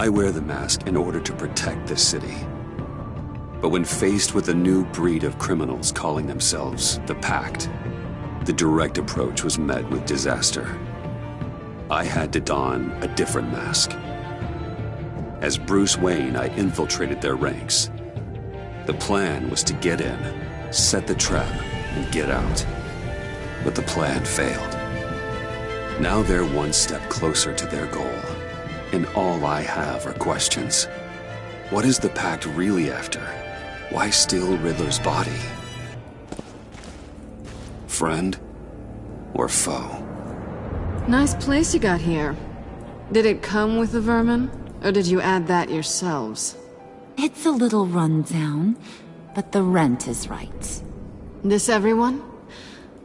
I wear the mask in order to protect this city. But when faced with a new breed of criminals calling themselves the Pact, the direct approach was met with disaster. I had to don a different mask. As Bruce Wayne, I infiltrated their ranks. The plan was to get in, set the trap, and get out. But the plan failed. Now they're one step closer to their goal, and all I have are questions. What is the Pact really after? Why steal Riddler's body? Friend or foe? Nice place you got here. Did it come with the vermin, or did you add that yourselves? It's a little rundown, but the rent is right. This everyone?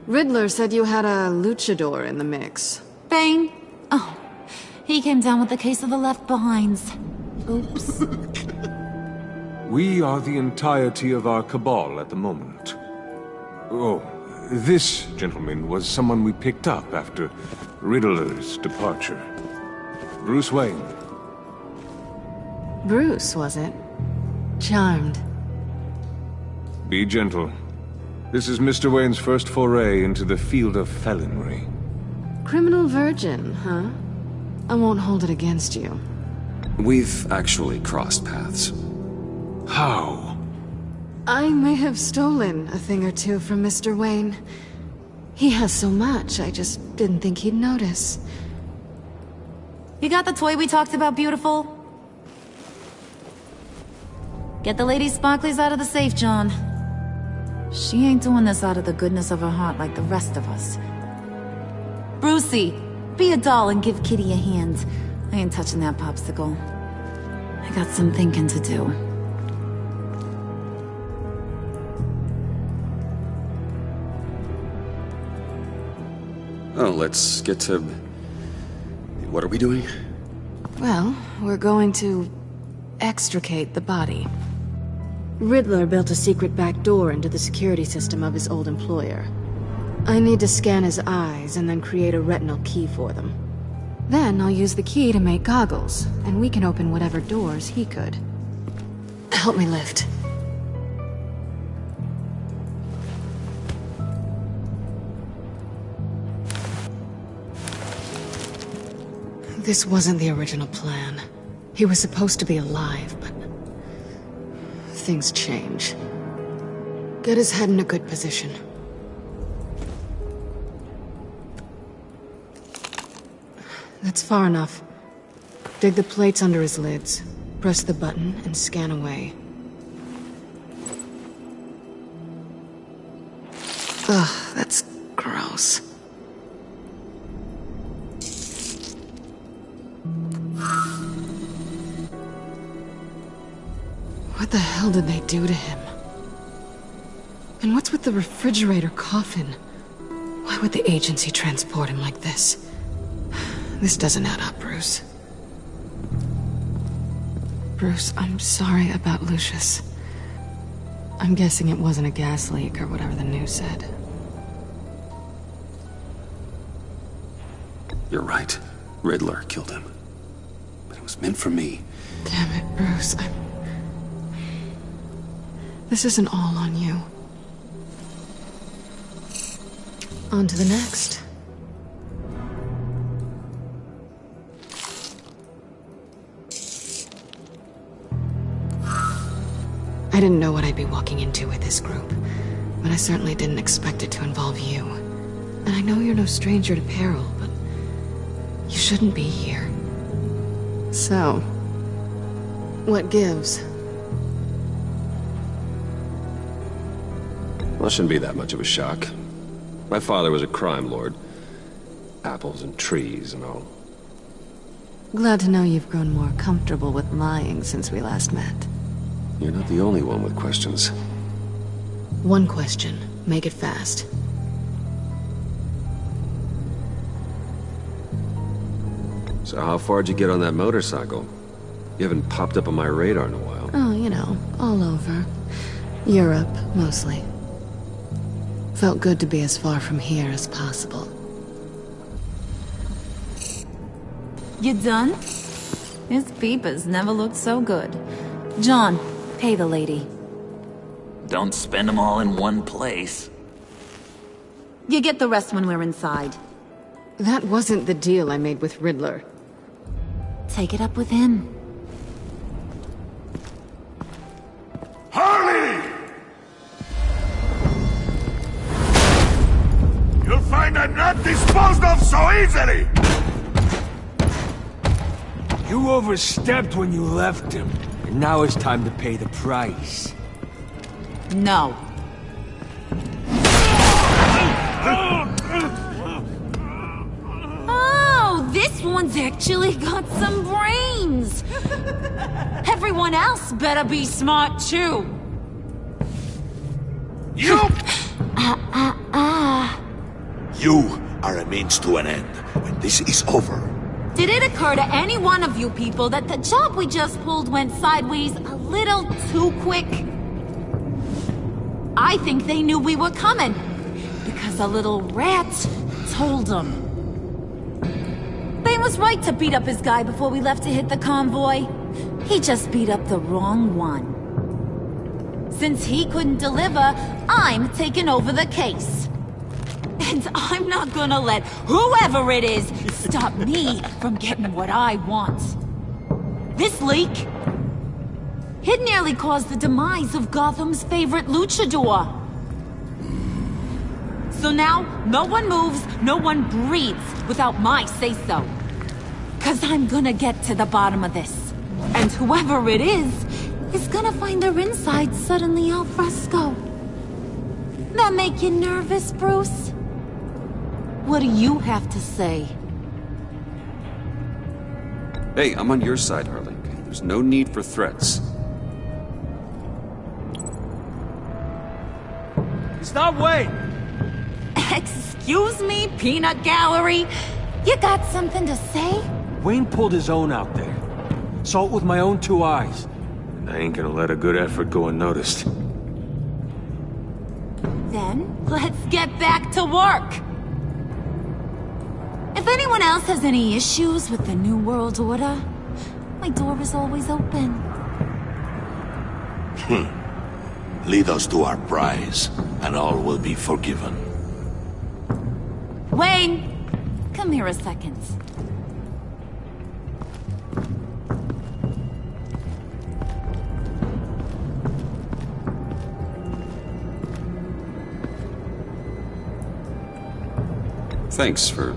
Riddler said you had a luchador in the mix. Bane? Oh, he came down with a case of the left-behinds. Oops. We are the entirety of our cabal at the moment. Oh, this gentleman was someone we picked up after Riddler's departure. Bruce Wayne. Bruce, was it? Charmed. Be gentle. This is Mr. Wayne's first foray into the field of felonry. Criminal virgin, huh? I won't hold it against you. We've actually crossed paths. How? I may have stolen a thing or two from Mr. Wayne. He has so much, I just didn't think he'd notice. You got the toy we talked about, beautiful? Get the lady sparklies out of the safe, John. She ain't doing this out of the goodness of her heart like the rest of us. Brucey, be a doll and give Kitty a hand. I ain't touching that popsicle. I got some thinking to do. Oh, let's get to... What are we doing? Well, we're going to extricate the body. Riddler built a secret back door into the security system of his old employer. I need to scan his eyes and then create a retinal key for them. Then I'll use the key to make goggles, and we can open whatever doors he could. Help me lift. This wasn't the original plan. He was supposed to be alive, but... things change. Get his head in a good position. That's far enough. Dig the plates under his lids. Press the button and scan away. Ugh, that's gross. What the hell did they do to him? And what's with the refrigerator coffin? Why would the agency transport him like this? This doesn't add up, Bruce. Bruce, I'm sorry about Lucius. I'm guessing it wasn't a gas leak or whatever the news said. You're right. Riddler killed him. But it was meant for me. Damn it, Bruce. This isn't all on you. On to the next. I didn't know what I'd be walking into with this group, but I certainly didn't expect it to involve you. And I know you're no stranger to peril, but you shouldn't be here. So, what gives? Well, it shouldn't be that much of a shock. My father was a crime lord. Apples and trees and all. Glad to know you've grown more comfortable with lying since we last met. You're not the only one with questions. One question. Make it fast. So how far'd you get on that motorcycle? You haven't popped up on my radar in a while. Oh, you know, all over. Europe, mostly. Felt good to be as far from here as possible. You done? His peepers never looked so good. John, pay the lady. Don't spend them all in one place. You get the rest when we're inside. That wasn't the deal I made with Riddler. Take it up with him. Harley! You'll find I'm not disposed of so easily! You overstepped when you left him, and now it's time to pay the price. No. Oh, this one's actually got some brains! Everyone else better be smart too! You! You are a means to an end. When this is over, Did it occur to any one of you people that the job we just pulled went sideways a little too quick? I think they knew we were coming, because a little rat told them. Bane was right to beat up his guy before we left to hit the convoy. He just beat up the wrong one. Since he couldn't deliver, I'm taking over the case. And I'm not gonna let whoever it is stop me from getting what I want. This leak, it nearly caused the demise of Gotham's favorite luchador. So now, no one moves, no one breathes without my say-so. 'Cause I'm gonna get to the bottom of this. And whoever it is gonna find their insides suddenly al fresco. That make you nervous, Bruce? What do you have to say? Hey, I'm on your side, Harley. There's no need for threats. Stop Wayne! Excuse me, peanut gallery? You got something to say? Wayne pulled his own out there. Saw it with my own two eyes. And I ain't gonna let a good effort go unnoticed. Then, let's get back to work. If anyone else has any issues with the New World Order, my door is always open. lead us to our prize, and all will be forgiven. Wayne, come here a second. Thanks for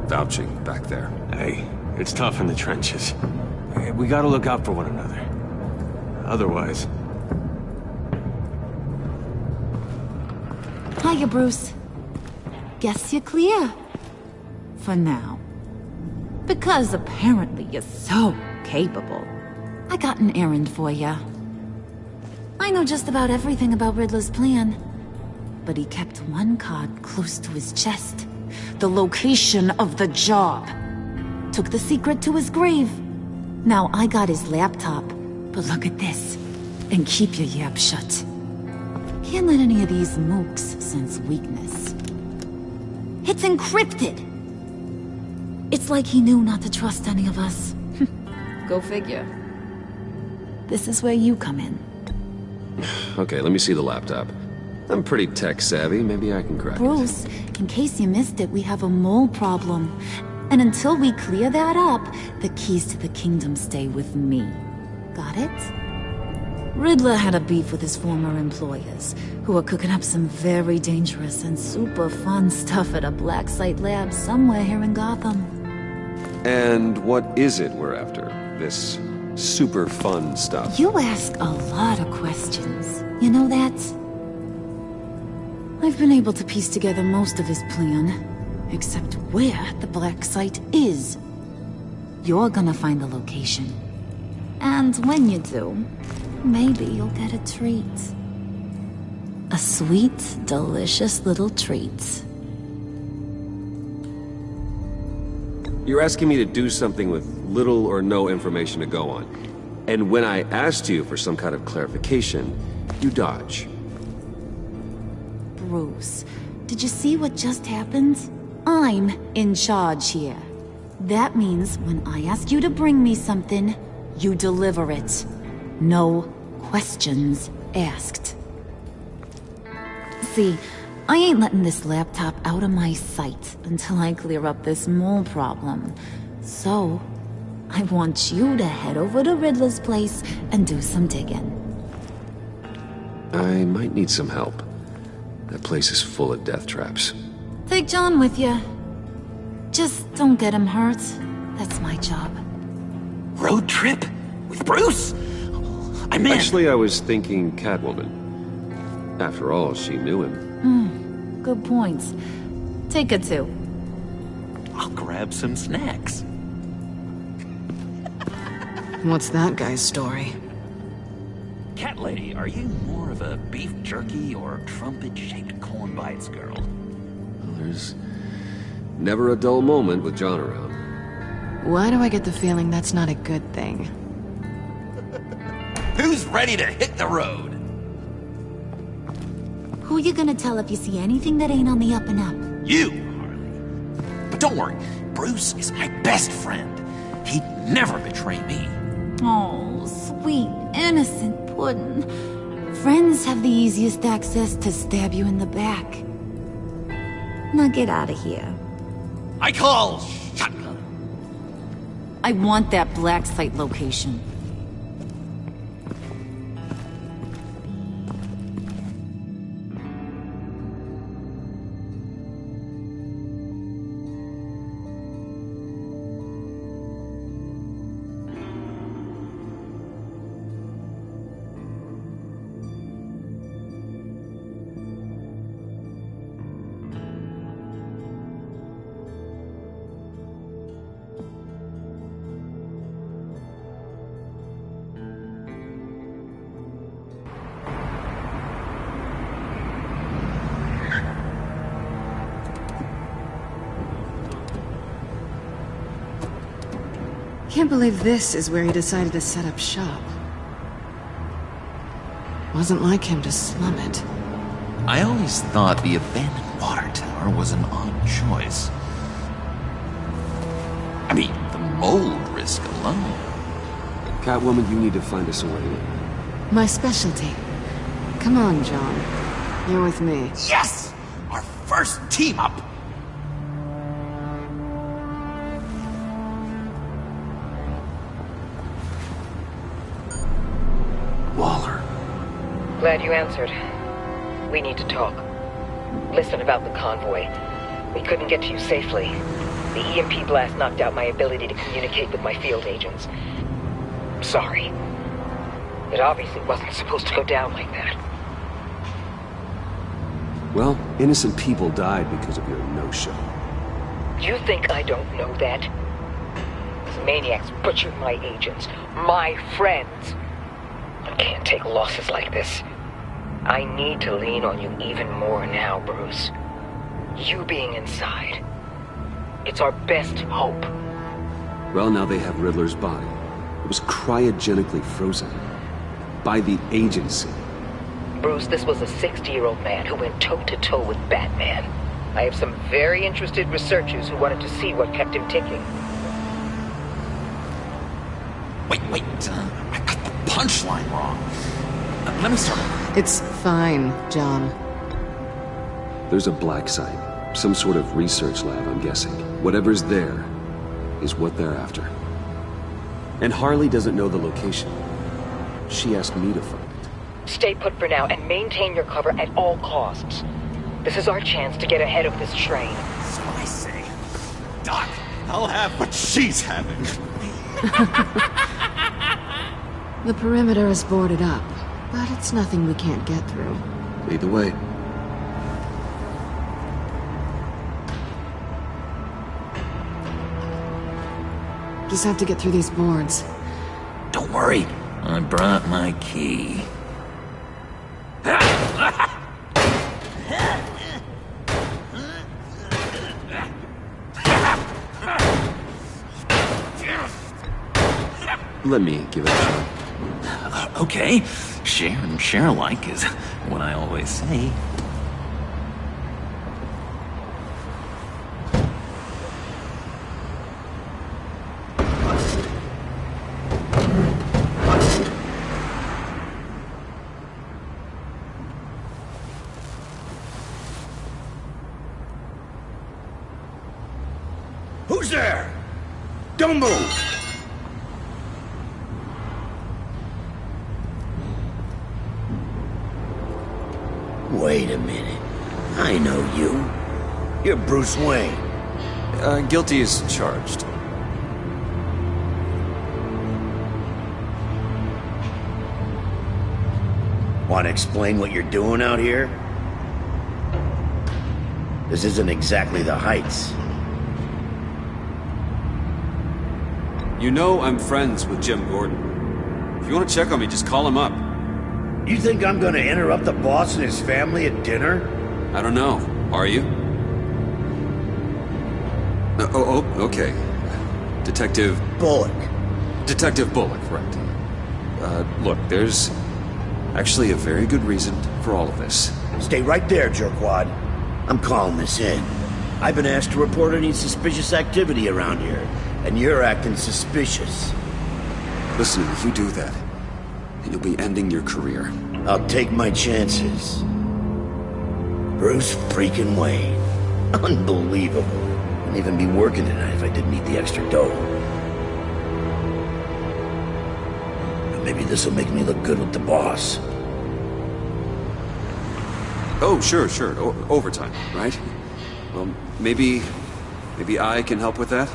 vouching back there. Hey, it's tough in the trenches. Hey, we gotta look out for one another. Otherwise... Hiya, Bruce. Guess you're clear. For now. Because apparently you're so capable. I got an errand for you. I know just about everything about Riddler's plan. But he kept one card close to his chest. The location of the job. Took the secret to his grave. Now I got his laptop. But look at this. And keep your yap shut. Can't let any of these mooks sense weakness. It's encrypted! It's like he knew not to trust any of us. Go figure. This is where you come in. Okay, let me see the laptop. I'm pretty tech-savvy. Maybe I can crack it. Bruce, in case you missed it, we have a mole problem. And until we clear that up, the keys to the kingdom stay with me. Got it? Riddler had a beef with his former employers, who were cooking up some very dangerous and super fun stuff at a black site lab somewhere here in Gotham. And what is it we're after? This super fun stuff? You ask a lot of questions. You know that? I've been able to piece together most of his plan, except where the black site is. You're gonna find the location. And when you do, maybe you'll get a treat. A sweet, delicious little treat. You're asking me to do something with little or no information to go on. And when I asked you for some kind of clarification, you dodge. Bruce, did you see what just happened? I'm in charge here. That means when I ask you to bring me something, you deliver it. No questions asked. See, I ain't letting this laptop out of my sight until I clear up this mole problem. So, I want you to head over to Riddler's place and do some digging. I might need some help. That place is full of death traps. Take John with you. Just don't get him hurt. That's my job. Road trip? With Bruce? I'm in. Actually, I was thinking Catwoman. After all, she knew him. Good points. Take her too. I'll grab some snacks. What's that guy's story? Cat lady, are you more of a beef jerky or trumpet-shaped corn bites girl? Well, there's never a dull moment with John around. Why do I get the feeling that's not a good thing? Who's ready to hit the road? Who you gonna tell if you see anything that ain't on the up and up? You, Harley. But don't worry, Bruce is my best friend. He'd never betray me. Oh, sweet, innocent puddin'. Friends have the easiest access to stab you in the back. Now get out of here. I call shotgun. I want that black site location. Can't believe this is where he decided to set up shop. Wasn't like him to slum it. I always thought the abandoned water tower was an odd choice. I mean, the mold risk alone. Catwoman, you need to find us a way in. My specialty. Come on, John. You're with me. Yes! Our first team up! Waller. Glad you answered. We need to talk. Listen about the convoy. We couldn't get to you safely. The EMP blast knocked out my ability to communicate with my field agents. I'm sorry. It obviously wasn't supposed to go down like that. Well, innocent people died because of your no-show. You think I don't know that? These maniacs butchered my agents, my friends. I can't take losses like this. I need to lean on you even more now, Bruce. You being inside. It's our best hope. Well, now they have Riddler's body. It was cryogenically frozen. By the agency. Bruce, this was a 60-year-old man who went toe-to-toe with Batman. I have some very interested researchers who wanted to see what kept him ticking. Wait, I got the punchline wrong. Let me start over. It's fine, John. There's a black site. Some sort of research lab, I'm guessing. Whatever's there is what they're after. And Harley doesn't know the location. She asked me to find it. Stay put for now and maintain your cover at all costs. This is our chance to get ahead of this train. So I say, Doc, I'll have what she's having. The perimeter is boarded up, but it's nothing we can't get through. Lead the way. Just have to get through these boards. Don't worry, I brought my key. Let me give it a shot. Okay, share and share alike is what I always say. Who's there? Don't move! Wait a minute. I know you. You're Bruce Wayne. Guilty as charged. Want to explain what you're doing out here? This isn't exactly the Heights. You know I'm friends with Jim Gordon. If you want to check on me, just call him up. You think I'm gonna interrupt the boss and his family at dinner? I don't know. Are you? Okay. Detective... Bullock. Detective Bullock, right. Look, there's actually a very good reason for all of this. Stay right there, jerkwad. I'm calling this in. I've been asked to report any suspicious activity around here, and you're acting suspicious. Listen, if you do that, you'll be ending your career. I'll take my chances. Bruce freaking Wayne. Unbelievable. I'd even be working tonight if I didn't need the extra dough. But maybe this'll make me look good with the boss. Oh, sure. Overtime, right? Well, maybe I can help with that?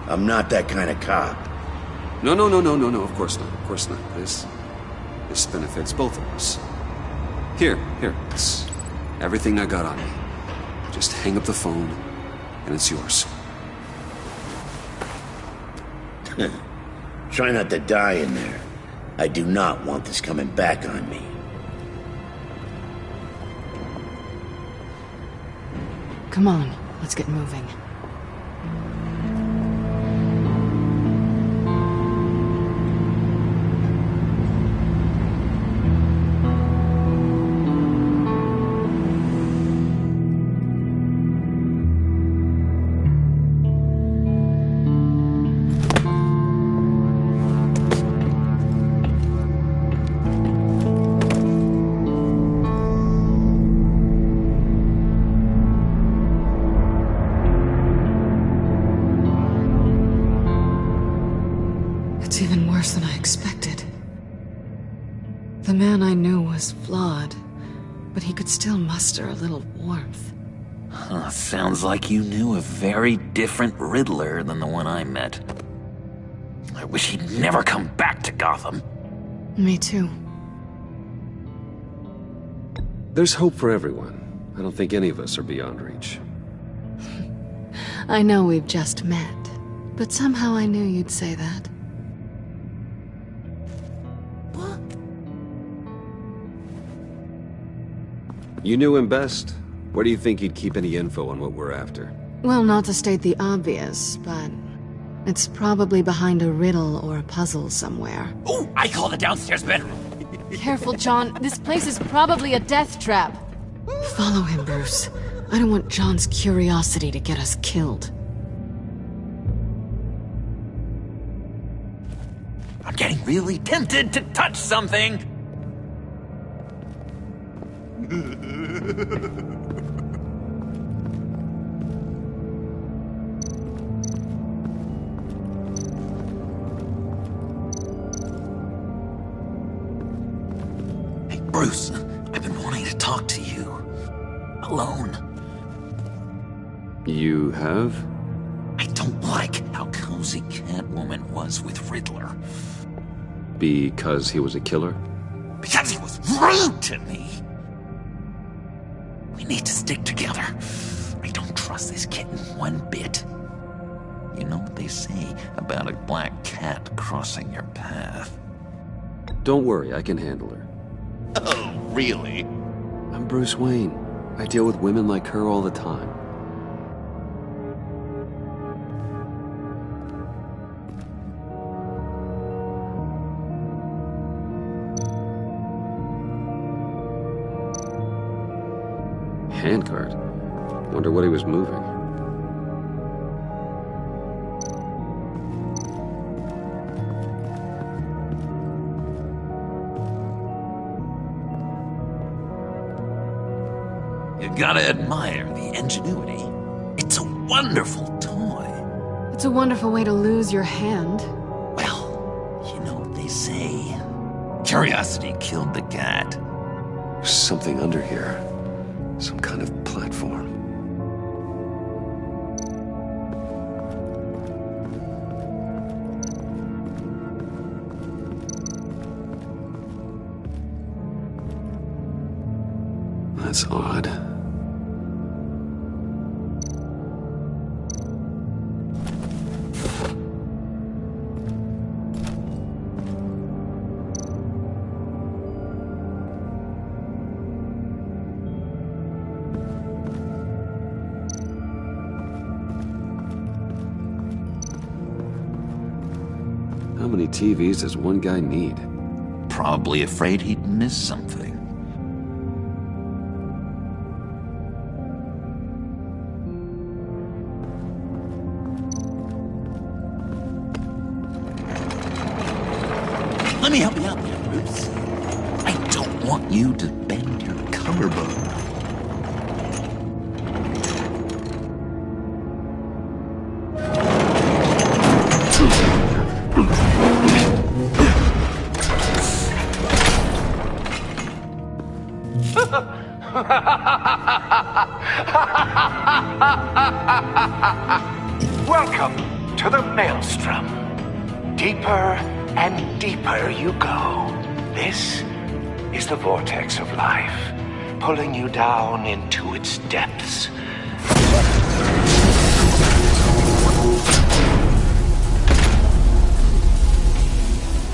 I'm not that kind of cop. No, of course not. This benefits both of us. Here, it's everything I got on me. Just hang up the phone, and it's yours. Try not to die in there. I do not want this coming back on me. Come on, let's get moving. It's even worse than I expected. The man I knew was flawed, but he could still muster a little warmth. Huh, sounds like you knew a very different Riddler than the one I met. I wish he'd never come back to Gotham. Me too. There's hope for everyone. I don't think any of us are beyond reach. I know we've just met, but somehow I knew you'd say that. You knew him best. Where do you think he'd keep any info on what we're after? Well, not to state the obvious, but it's probably behind a riddle or a puzzle somewhere. Oh, I call the downstairs bedroom. Careful, John. This place is probably a death trap. Follow him, Bruce. I don't want John's curiosity to get us killed. I'm getting really tempted to touch something. Hey, Bruce, I've been wanting to talk to you. Alone. You have? I don't like how cozy Catwoman was with Riddler. Because he was a killer? Because he was rude to me. We need to stick together. I don't trust this kitten one bit. You know what they say about a black cat crossing your path? Don't worry, I can handle her. Oh, really? I'm Bruce Wayne. I deal with women like her all the time. Handcart? Wonder what he was moving. You gotta admire the ingenuity. It's a wonderful toy. It's a wonderful way to lose your hand. Well, you know what they say. Curiosity killed the cat. There's something under here. Some kind of platform. That's odd. How many TVs does one guy need? Probably afraid he'd miss something. Let me help you out there, Bruce. I don't want you to bend your collarbone. Welcome to the Maelstrom. Deeper and deeper you go. This is the vortex of life, pulling you down into its depths.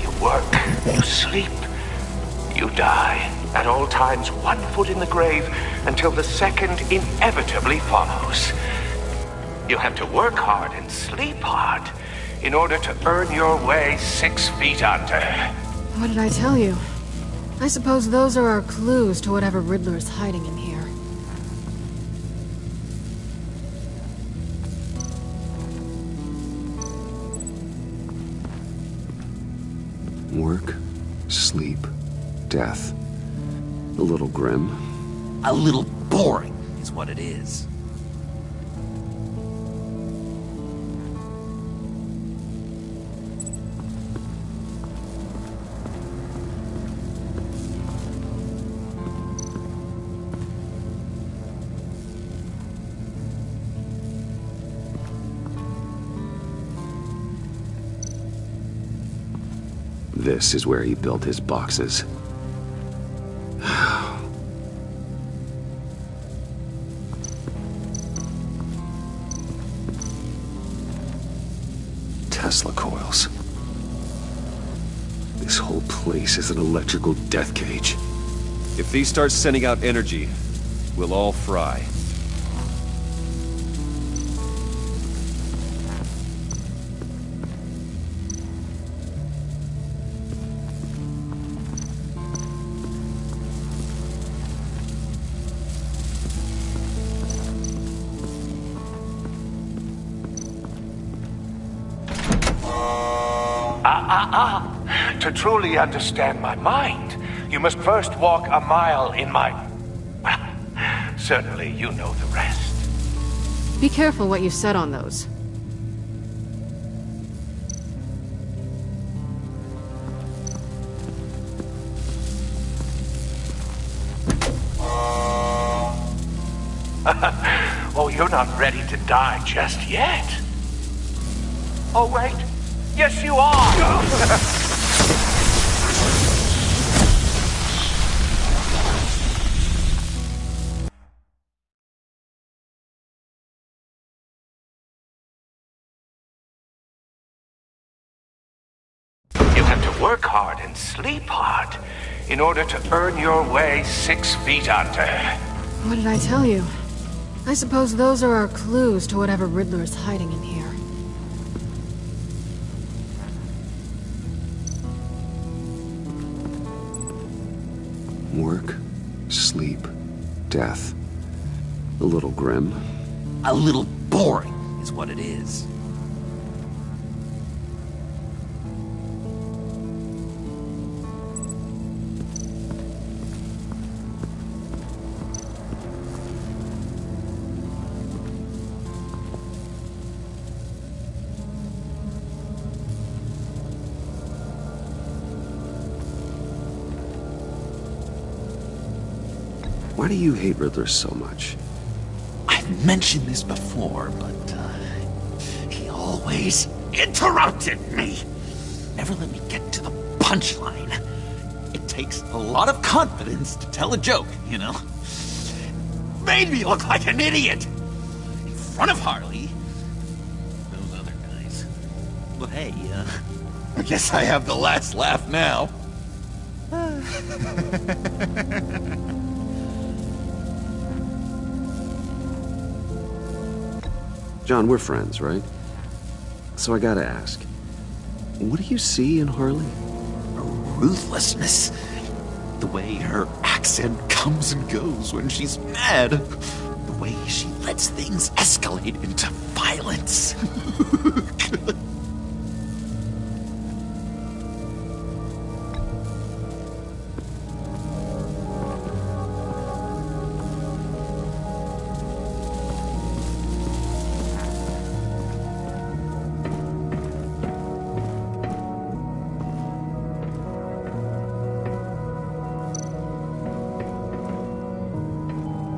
You work, you sleep, you die. At all times, 1 foot in the grave until the second inevitably follows. You have to work hard and sleep hard in order to earn your way 6 feet under. What did I tell you? I suppose those are our clues to whatever Riddler is hiding in here. Work, sleep, death. A little grim. A little boring is what it is. This is where he built his boxes. Tesla coils. This whole place is an electrical death cage. If these start sending out energy, we'll all fry. To truly understand my mind, you must first walk a mile in my... Well, certainly you know the rest. Be careful what you said on those. Oh, you're not ready to die just yet. Oh, wait. Yes, you are! You have to work hard and sleep hard in order to earn your way 6 feet under. What did I tell you? I suppose those are our clues to whatever Riddler is hiding in here. Work, sleep, death. A little grim. A little boring is what it is. Why do you hate Riddler so much? I've mentioned this before, but he always interrupted me. Never let me get to the punchline. It takes a lot of confidence to tell a joke, you know? Made me look like an idiot! In front of Harley. Those other guys. But hey, I guess I have the last laugh now. John, we're friends, right? So I gotta ask, what do you see in Harley? Ruthlessness. The way her accent comes and goes when she's mad. The way she lets things escalate into violence.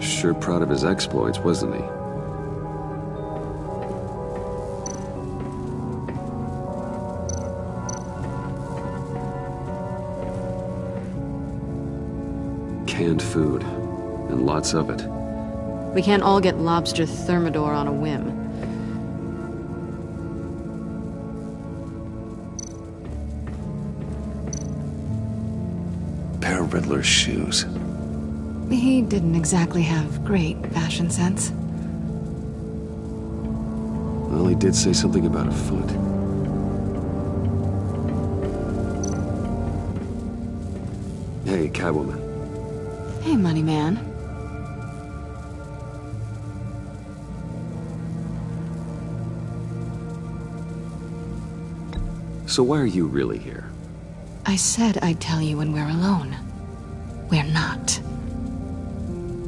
Sure proud of his exploits, wasn't he? Canned food, and lots of it. We can't all get lobster thermidor on a whim. Pair of Riddler's shoes. He didn't exactly have great fashion sense. Well, he did say something about a foot. Hey, Catwoman. Hey, money man. So why are you really here? I said I'd tell you when we're alone. We're not.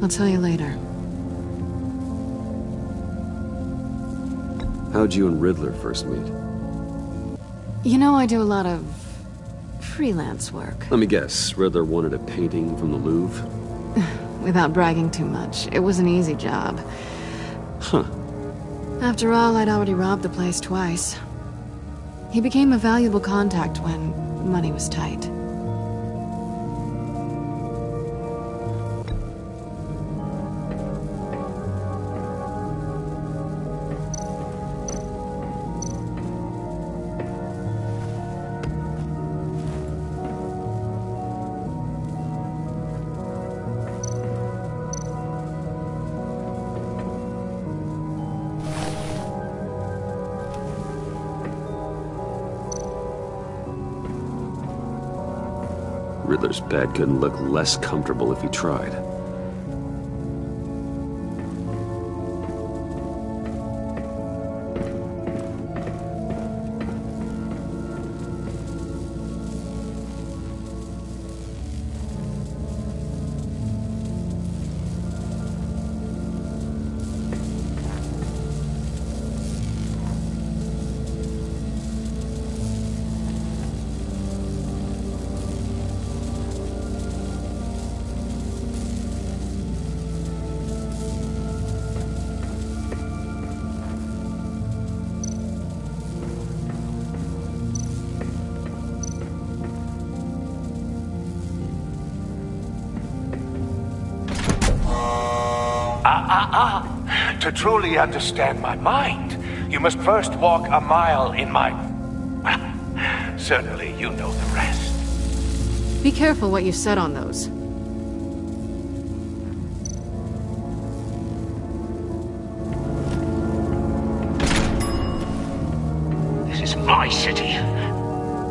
I'll tell you later. How'd you and Riddler first meet? You know, I do a lot of freelance work. Let me guess, Riddler wanted a painting from the Louvre? Without bragging too much, it was an easy job. Huh. After all, I'd already robbed the place twice. He became a valuable contact when money was tight. Riddler's bed couldn't look less comfortable if he tried. To truly understand my mind, you must first walk a mile in my... Well, certainly you know the rest. Be careful what you said on those. This is my city.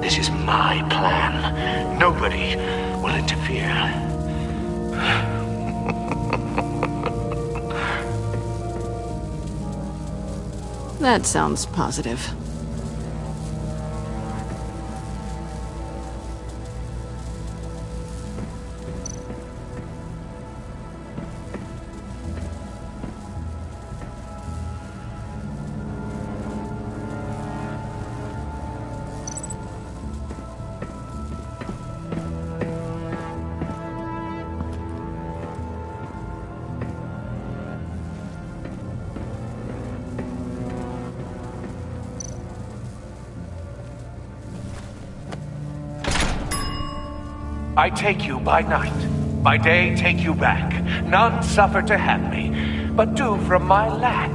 This is my plan. Nobody will interfere. That sounds positive. I take you by night. By day, take you back. None suffer to have me, but do from my lack.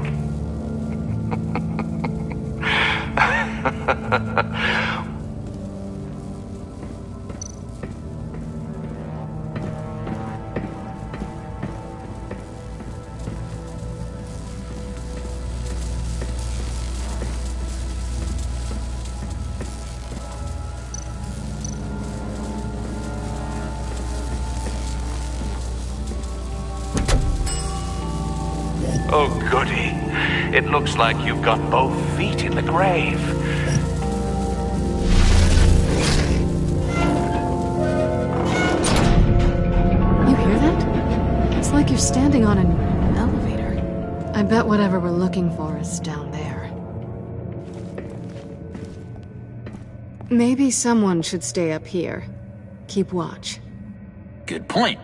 Oh, goody. It looks like you've got both feet in the grave. You hear that? It's like you're standing on an elevator. I bet whatever we're looking for is down there. Maybe someone should stay up here. Keep watch. Good point.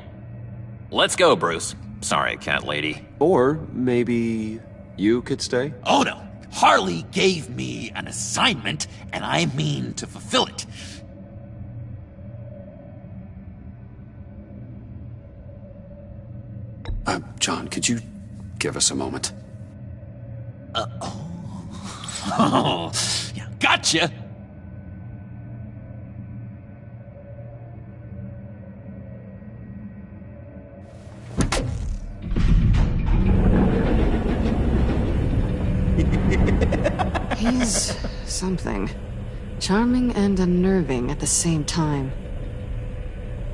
Let's go, Bruce. Sorry, cat lady. Or maybe you could stay? Oh no! Harley gave me an assignment, and I mean to fulfill it. John, could you give us a moment? Oh, yeah, gotcha! He's something. Charming and unnerving at the same time.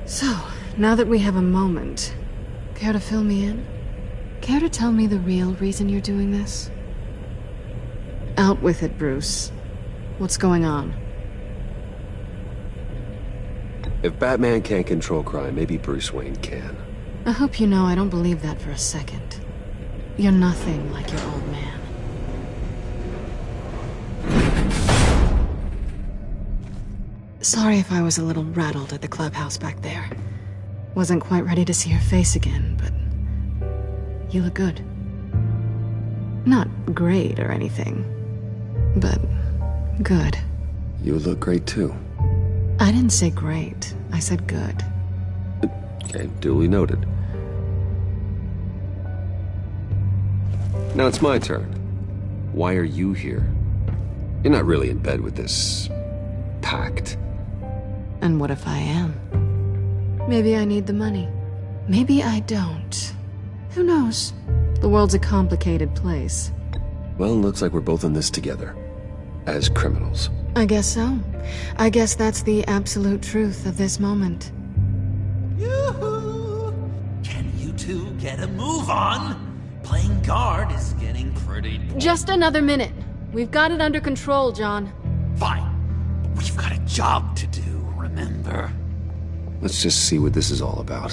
So, now that we have a moment, care to fill me in? Care to tell me the real reason you're doing this? Out with it, Bruce. What's going on? If Batman can't control crime, maybe Bruce Wayne can. I hope you know I don't believe that for a second. You're nothing like your old man. Sorry if I was a little rattled at the clubhouse back there. Wasn't quite ready to see your face again, but you look good. Not great or anything, but good. You look great too. I didn't say great. I said good. Okay, duly noted. Now it's my turn. Why are you here? You're not really in bed with this pact. And what if I am? Maybe I need the money. Maybe I don't. Who knows? The world's a complicated place. Well, looks like we're both in this together. As criminals. I guess so. I guess that's the absolute truth of this moment. Yoo-hoo! Can you two get a move on? Playing guard is getting pretty... Just another minute. We've got it under control, John. Fine. But we've got a job to do, remember? Let's just see what this is all about.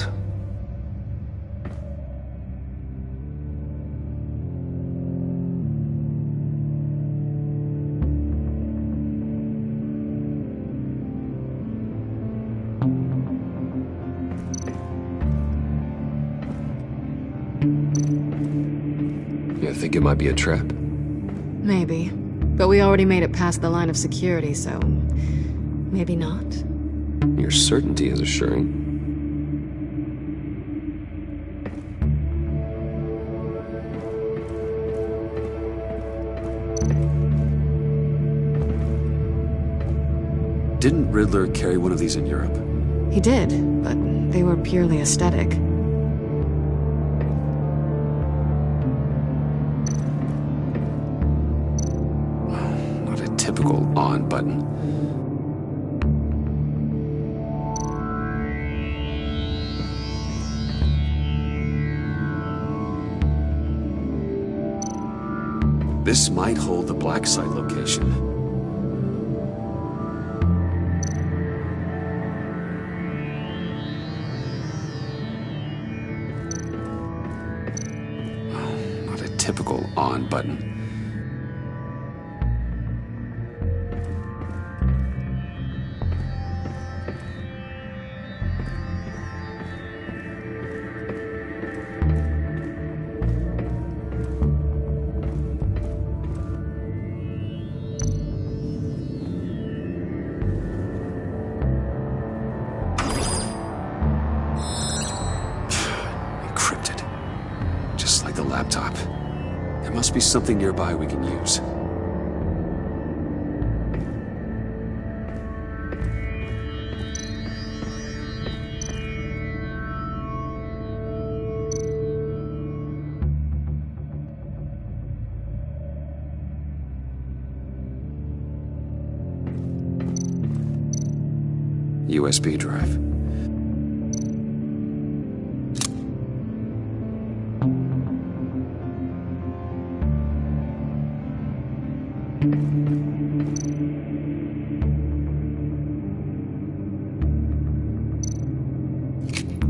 You think it might be a trap? Maybe. But we already made it past the line of security, so... maybe not. Your certainty is assuring. Didn't Riddler carry one of these in Europe? He did, but they were purely aesthetic. Not a typical on button. This might hold the black site location. Not a typical on button. laptop. There must be something nearby we can use. USB drive.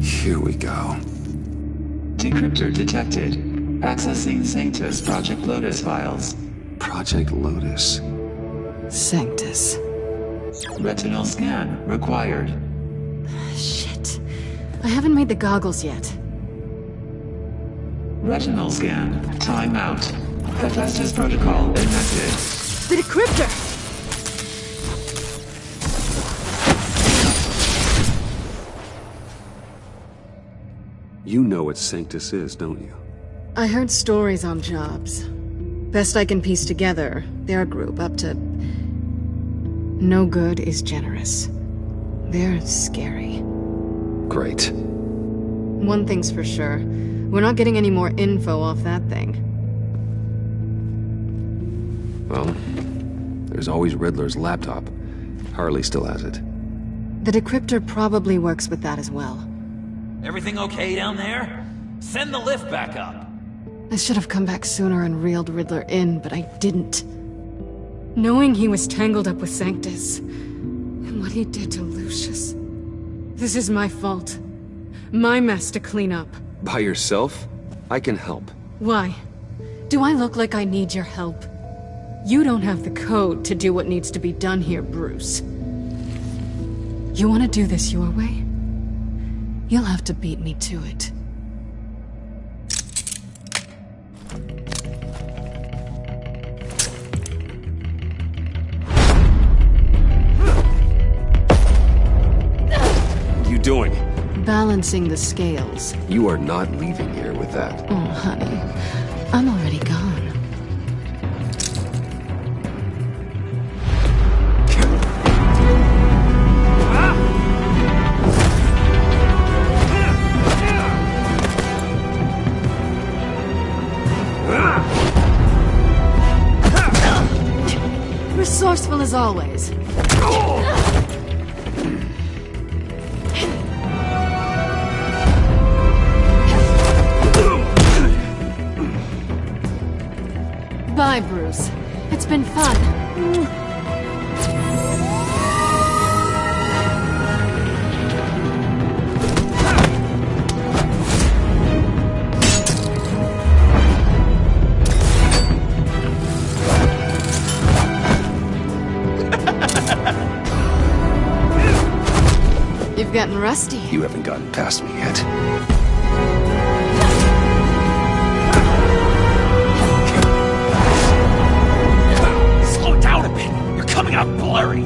Here we go. Decryptor detected. Accessing Sanctus Project Lotus files. Project Lotus. Sanctus. Retinal scan required. Shit. I haven't made the goggles yet. Retinal scan. Timeout. Hephaestus protocol enacted. The decryptor! You know what Sanctus is, don't you? I heard stories on jobs. Best I can piece together, they're a group up to... No good is generous. They're scary. Great. One thing's for sure. We're not getting any more info off that thing. Well, there's always Riddler's laptop. Harley still has it. The decryptor probably works with that as well. Everything okay down there? Send the lift back up. I should have come back sooner and reeled Riddler in, but I didn't. Knowing he was tangled up with Sanctus, and what he did to Lucius. This is my fault. My mess to clean up. By yourself? I can help. Why? Do I look like I need your help? You don't have the code to do what needs to be done here, Bruce. You want to do this your way? You'll have to beat me to it. What are you doing? Balancing the scales. You are not leaving here with that. Oh, honey. I'm already gone. Resourceful as always. Bye, Bruce. It's been fun. You've gotten rusty. You haven't gotten past me yet. Slow down a bit. You're coming out blurry.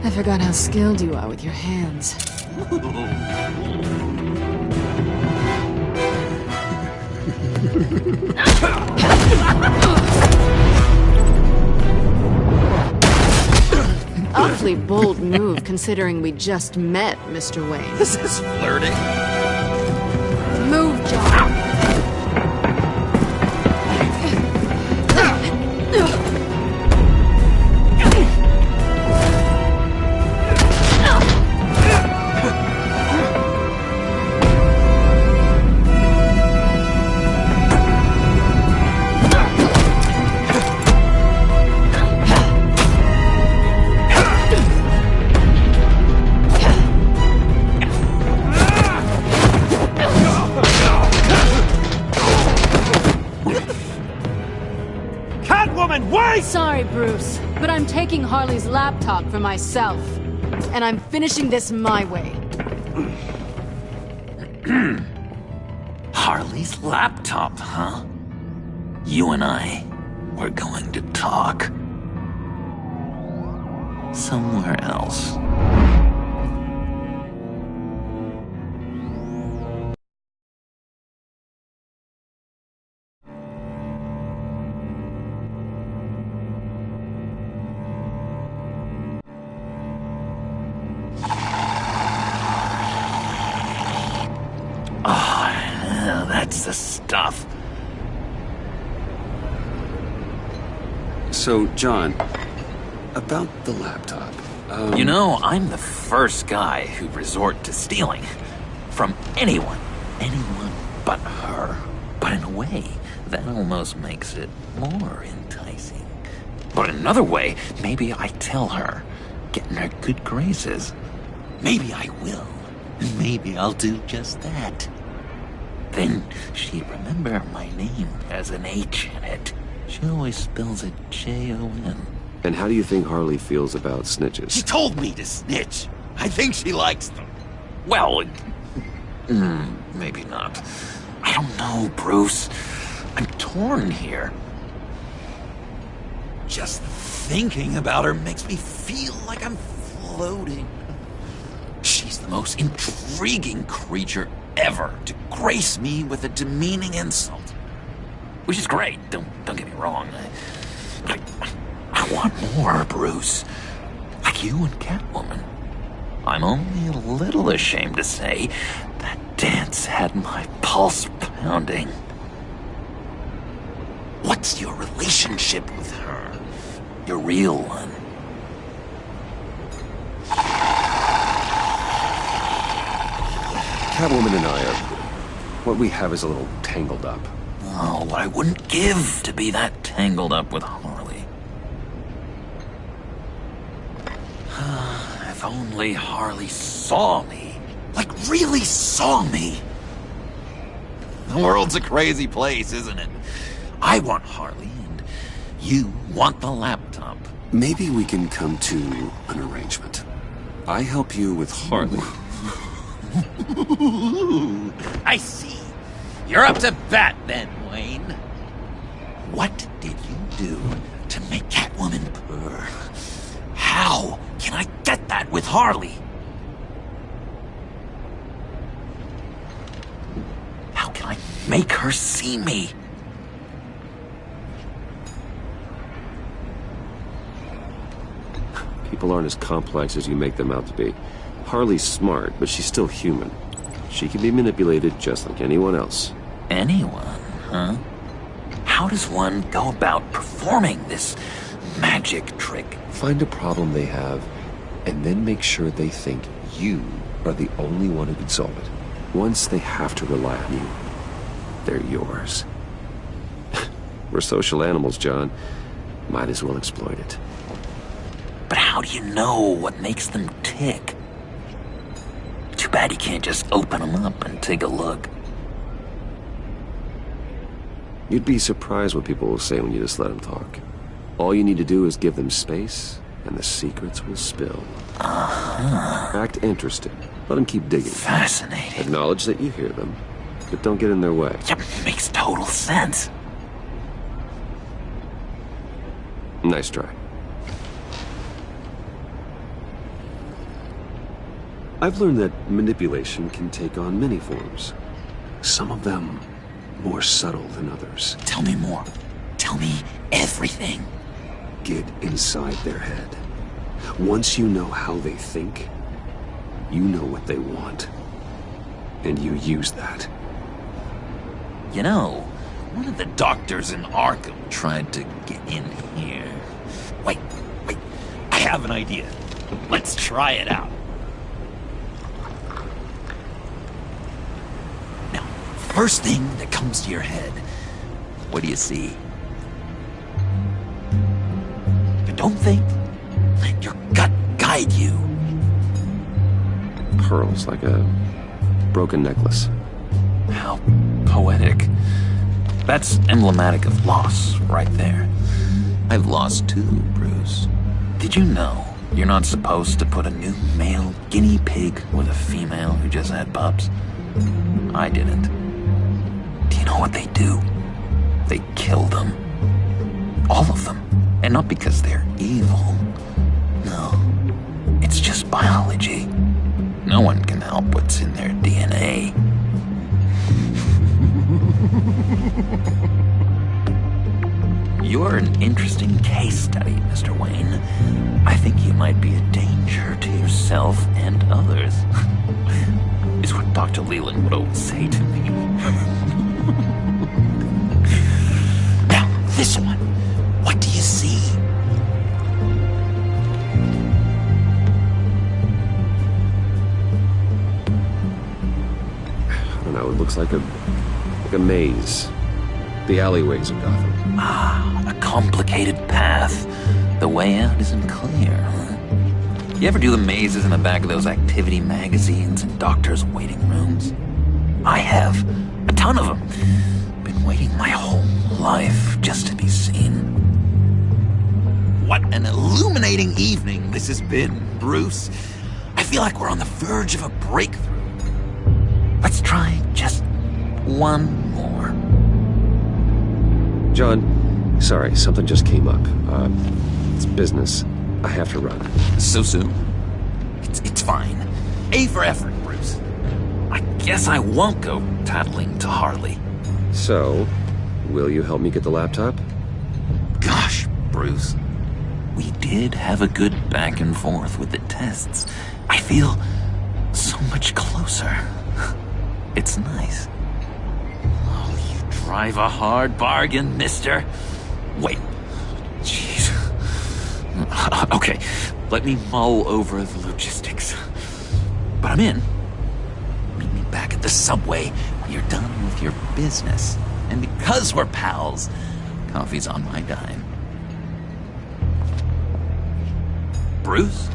I forgot how skilled you are with your hands. Awfully bold move, considering we just met, Mr. Wayne. This is flirting. Move, John. Sorry, Bruce, but I'm taking Harley's laptop for myself. And I'm finishing this my way. Harley's laptop, huh? You and I, we're going to talk. Somewhere else. Oh, that's the stuff. So, John, about the laptop. You know, I'm the first guy who'd resort to stealing. From anyone. Anyone but her. But in a way, that almost makes it more enticing. But in another way, maybe I tell her, get in her good graces. Maybe I will. Maybe I'll do just that. Then she'd remember my name has an H in it. She always spells it Jon. And how do you think Harley feels about snitches? She told me to snitch. I think she likes them. Well, maybe not. I don't know, Bruce. I'm torn here. Just thinking about her makes me feel like I'm floating. She's the most intriguing creature ever to grace me with a demeaning insult. Which is great, don't get me wrong. I want more, Bruce. Like you and Catwoman. I'm only a little ashamed to say that dance had my pulse pounding. What's your relationship with her? Your real one? Catwoman and I are... what we have is a little tangled up. Oh, what I wouldn't give to be that tangled up with Harley. If only Harley saw me. Like, really saw me. The world's a crazy place, isn't it? I want Harley, and you want the laptop. Maybe we can come to an arrangement. I help you with Harley. I see. You're up to bat then, Wayne. What did you do to make Catwoman purr? How can I get that with Harley? How can I make her see me? People aren't as complex as you make them out to be. Harley's smart, but she's still human. She can be manipulated just like anyone else. Anyone, huh? How does one go about performing this magic trick? Find a problem they have, and then make sure they think you are the only one who can solve it. Once they have to rely on you, they're yours. We're social animals, John. Might as well exploit it. But how do you know what makes them tick? Too bad you can't just open them up and take a look. You'd be surprised what people will say when you just let them talk. All you need to do is give them space, and the secrets will spill. Act interested. Let them keep digging. Fascinating. Acknowledge that you hear them, but don't get in their way. Yep, makes total sense. Nice try. I've learned that manipulation can take on many forms. Some of them more subtle than others. Tell me more. Tell me everything. Get inside their head. Once you know how they think, you know what they want. And you use that. You know, one of the doctors in Arkham tried to get in here. Wait. I have an idea. Let's try it out. Now, first thing that comes to your head, what do you see? But don't think. Let your gut guide you. Pearls like a broken necklace. How poetic. That's emblematic of loss, right there. I've lost too, Bruce. Did you know you're not supposed to put a new male guinea pig with a female who just had pups? I didn't. Do you know what they do? They kill them. All of them. And not because they're evil. No. It's just biology. No one can help what's in their DNA. You're an interesting case study, Mr. Wayne. I think you might be a danger to yourself and others. Is what Dr. Leland would always say to me. Now, this one. What do you see? I don't know, it looks like a maze. The alleyways of Gotham. Ah, a complicated path. The way out isn't clear, huh? You ever do the mazes in the back of those activity magazines and doctors' waiting rooms? I have. A ton of them. Been waiting my whole life just to be seen. What an illuminating evening this has been, Bruce. I feel like we're on the verge of a breakthrough. Let's try just one more. John, sorry, something just came up. It's business. I have to run. So soon? It's fine. A for effort, Bruce. I guess I won't go tattling to Harley. So, will you help me get the laptop? Gosh, Bruce. We did have a good back and forth with the tests. I feel so much closer. It's nice. Oh, you drive a hard bargain, mister. Wait. Jeez. Okay, let me mull over the logistics. But I'm in. Meet me back at the subway when you're done with your business. And because we're pals, coffee's on my dime. Bruce?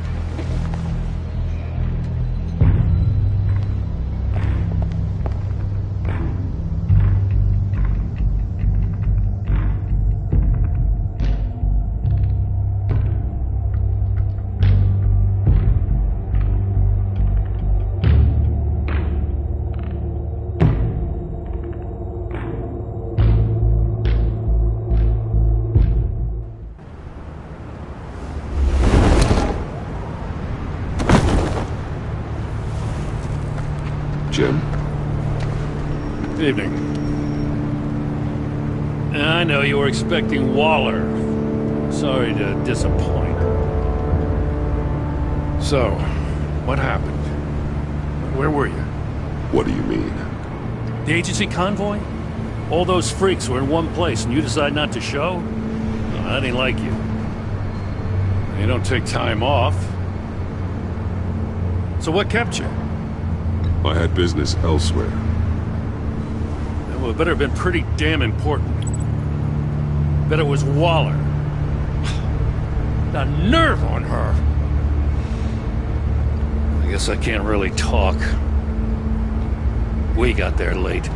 Jim? Evening. I know you were expecting Waller. Sorry to disappoint. So, what happened? Where were you? What do you mean? The agency convoy? All those freaks were in one place and you decide not to show? No, I didn't like you. You don't take time off. So what kept you? I had business elsewhere. Well, it better have been pretty damn important. Bet it was Waller. The nerve on her! I guess I can't really talk. We got there late.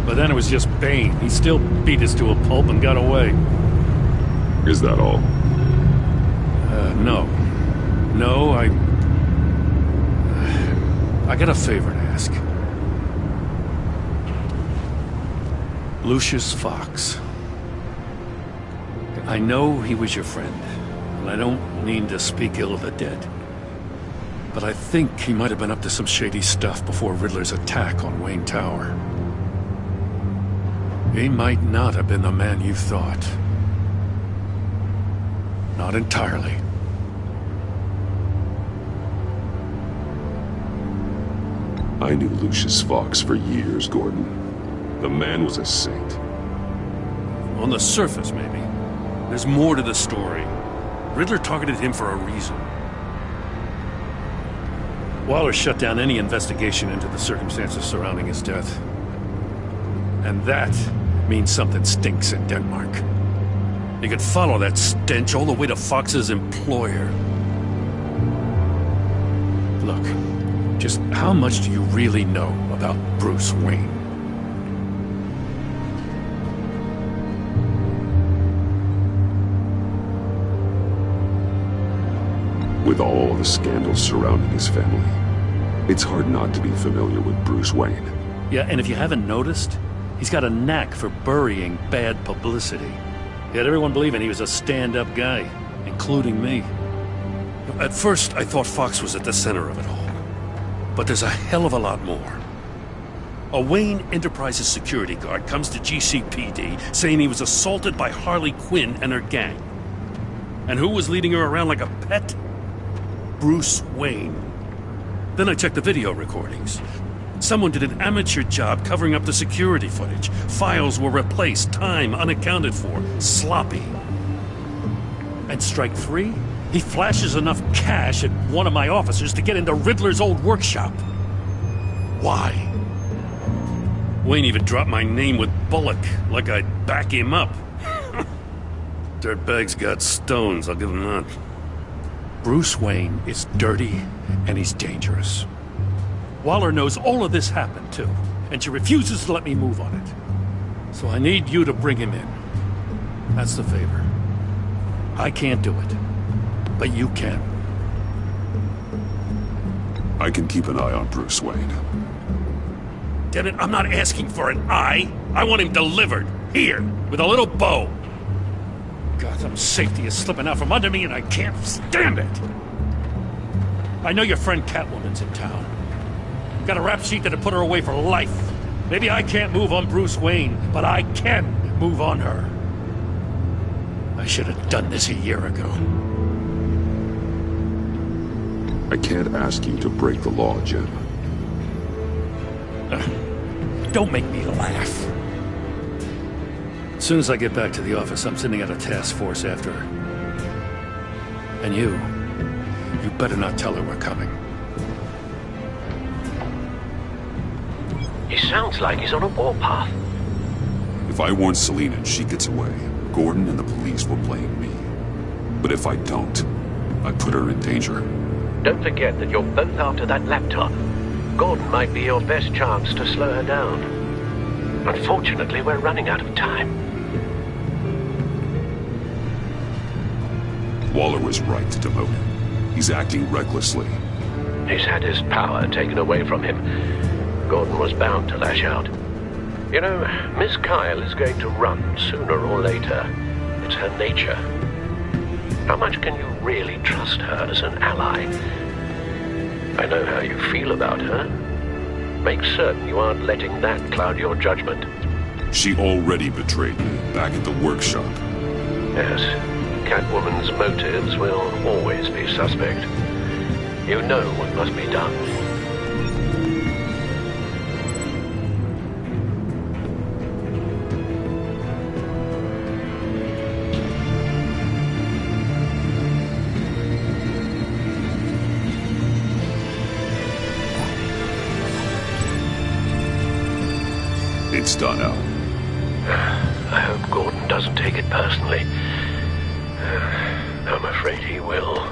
But then it was just Bane. He still beat us to a pulp and got away. Is that all? No. No, I got a favor to ask. Lucius Fox. I know he was your friend, and I don't mean to speak ill of the dead. But I think he might have been up to some shady stuff before Riddler's attack on Wayne Tower. He might not have been the man you thought. Not entirely. I knew Lucius Fox for years, Gordon. The man was a saint. On the surface, maybe. There's more to the story. Riddler targeted him for a reason. Waller shut down any investigation into the circumstances surrounding his death. And that means something stinks in Denmark. You could follow that stench all the way to Fox's employer. Look, just how much do you really know about Bruce Wayne? With all the scandals surrounding his family, It's hard not to be familiar with Bruce Wayne. Yeah, and if you haven't noticed, he's got a knack for burying bad publicity. He had everyone believing he was a stand-up guy, including me. At first, I thought Fox was at the center of it all. But there's a hell of a lot more. A Wayne Enterprises security guard comes to GCPD saying he was assaulted by Harley Quinn and her gang. And who was leading her around like a pet? Bruce Wayne. Then I checked the video recordings. Someone did an amateur job covering up the security footage. Files were replaced, time unaccounted for, sloppy. And strike three? He flashes enough cash at one of my officers to get into Riddler's old workshop. Why? Wayne even dropped my name with Bullock, like I'd back him up. Dirtbag's got stones, I'll give him that. Bruce Wayne is dirty, and he's dangerous. Waller knows all of this happened, too, and she refuses to let me move on it. So I need you to bring him in. That's the favor. I can't do it, but you can. I can keep an eye on Bruce Wayne. Damn it, I'm not asking for an eye. I want him delivered, here, with a little bow. Gotham safety is slipping out from under me and I can't stand it. I know your friend Catwoman's in town. Got a rap sheet that'd put her away for life. Maybe I can't move on Bruce Wayne, but I can move on her. I should have done this a year ago. I can't ask you to break the law, Jim. Don't make me laugh. As soon as I get back to the office, I'm sending out a task force after her. And you better not tell her we're coming. He sounds like he's on a warpath. If I warn Selina and she gets away, Gordon and the police will blame me. But if I don't, I put her in danger. Don't forget that you're both after that laptop. Gordon might be your best chance to slow her down. Unfortunately, we're running out of time. Waller was right to demote him. He's acting recklessly. He's had his power taken away from him. Gordon was bound to lash out. You know, Miss Kyle is going to run sooner or later. It's her nature. How much can you really trust her as an ally? I know how you feel about her. Make certain you aren't letting that cloud your judgment. She already betrayed me back at the workshop. Yes, Catwoman's motives will always be suspect. You know what must be done. It's done out. I hope Gordon doesn't take it personally. I'm afraid he will.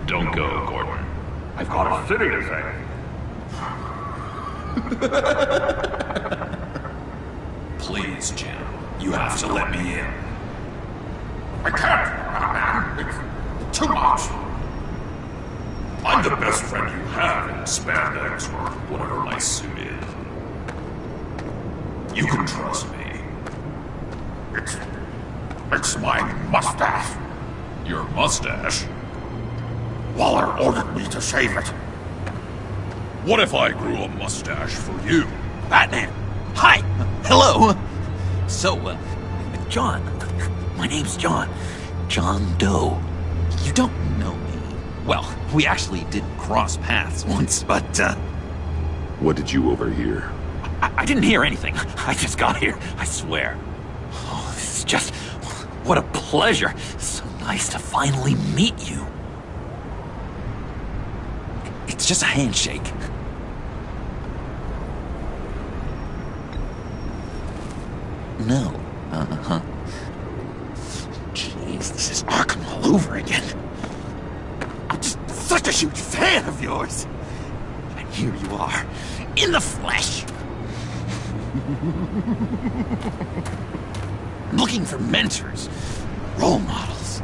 Don't go, Gordon. I've got a city to save. Please, Jim. You have to let me in. I can't, it's too much. I'm the best friend you have in spandex or whatever my suit is. You can trust me. It's my mustache. Your mustache? Waller ordered me to shave it. What if I grew a mustache for you? Batman! Hi! Hello! So, John. My name's John. John Doe. You don't know me. Well, we actually did cross paths once, but, What did you overhear? I didn't hear anything. I just got here, I swear. Oh, this is just... What a pleasure. So nice to finally meet you. It's just a handshake. No. Uh-huh. Jeez, this is Arkham all over again. I'm just such a huge fan of yours. And here you are, in the flesh. I'm looking for mentors, role models.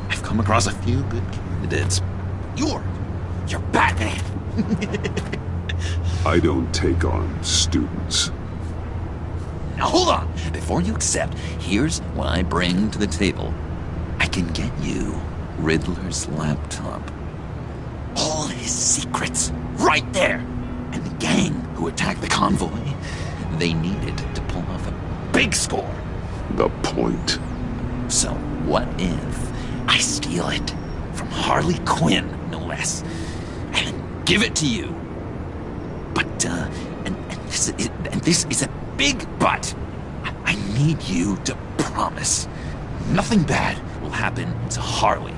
I've come across a few good candidates. You're Batman. I don't take on students. Now hold on. Before you accept, here's what I bring to the table. I can get you Riddler's laptop. All his secrets, right there. And the gang who attacked the convoy, they needed to pull off a big score. The point. So what if I steal it from Harley Quinn, no less, and then give it to you? But, and this is a big but. I need you to promise nothing bad will happen to Harley.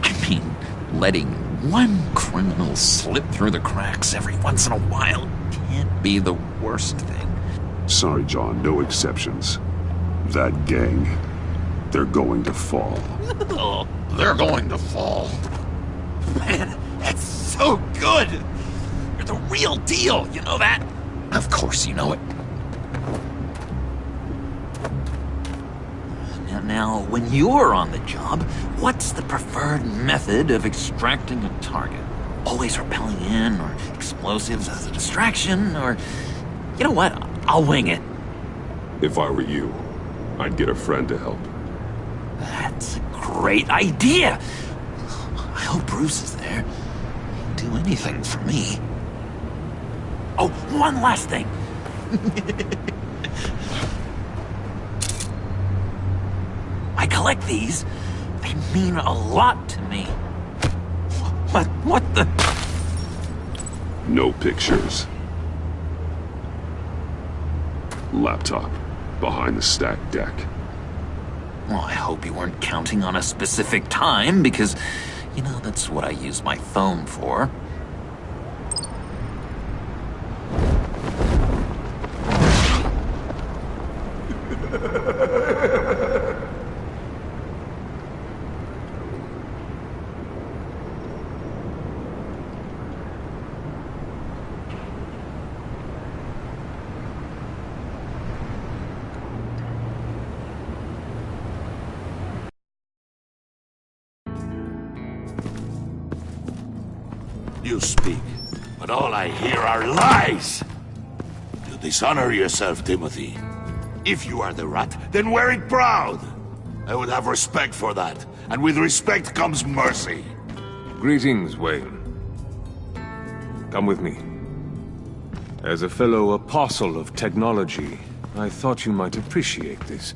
I mean, letting one criminal slip through the cracks every once in a while can't be the worst thing. Sorry, John, no exceptions. That gang, they're going to fall. Oh, they're going to fall. Man, that's so good! You're the real deal, you know that? Of course you know it. Now, when you're on the job, what's the preferred method of extracting a target? Always rappelling in, or explosives as a distraction, or... You know what? I'll wing it. If I were you, I'd get a friend to help. That's a great idea! I hope Bruce is there. He'd do anything for me. Oh, one last thing. I collect these. They mean a lot to me. What the... No pictures. Laptop. Behind the stacked deck. Well, I hope you weren't counting on a specific time, because, you know, that's what I use my phone for. You speak, but all I hear are lies! You dishonor yourself, Timothy. If you are the rat, then wear it proud! I would have respect for that, and with respect comes mercy. Greetings, Wayne. Come with me. As a fellow apostle of technology, I thought you might appreciate this.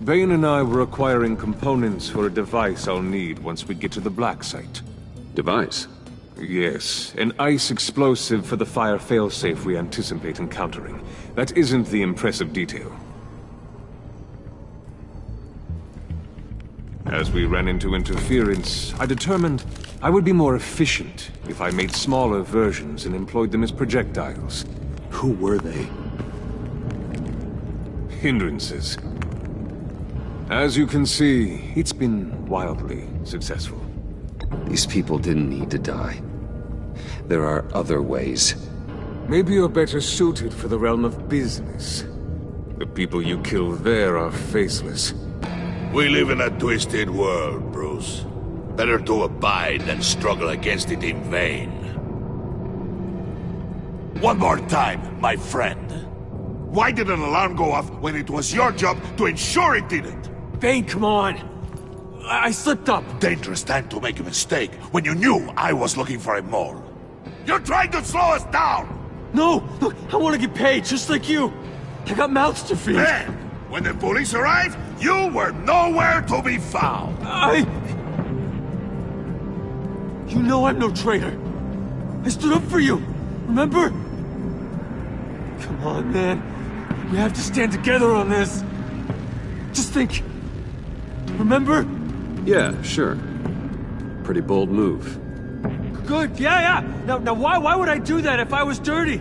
Bane and I were acquiring components for a device I'll need once we get to the Black Site. Device? Yes, an ice explosive for the fire failsafe we anticipate encountering. That isn't the impressive detail. As we ran into interference, I determined I would be more efficient if I made smaller versions and employed them as projectiles. Who were they? Hindrances. As you can see, it's been wildly successful. These people didn't need to die. There are other ways. Maybe you're better suited for the realm of business. The people you kill there are faceless. We live in a twisted world, Bruce. Better to abide than struggle against it in vain. One more time, my friend. Why did an alarm go off when it was your job to ensure it didn't? Bane, come on! I slipped up! Dangerous time to make a mistake when you knew I was looking for a mole. You're trying to slow us down! No! Look, I want to get paid, just like you! I got mouths to feed! Then, when the police arrived, you were nowhere to be found! You know I'm no traitor! I stood up for you! Remember? Come on, man. We have to stand together on this! Just think... Remember? Yeah, sure. Pretty bold move. Good, yeah. Now why would I do that if I was dirty?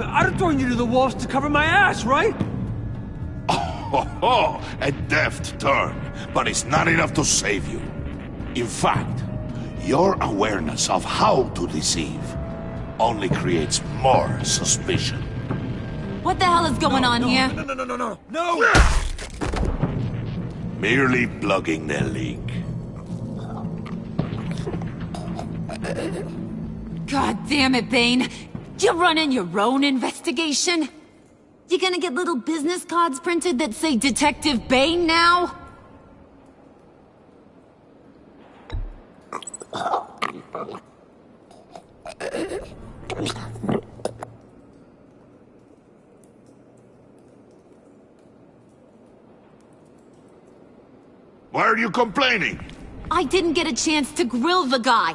I'd have thrown you to the wolves to cover my ass, right? Oh, a deft turn, but it's not enough to save you. In fact, your awareness of how to deceive only creates more suspicion. What the hell is going on here? No! Merely plugging their leak. God damn it, Bane. You're running your own investigation? You gonna get little business cards printed that say Detective Bane now? Why are you complaining? I didn't get a chance to grill the guy.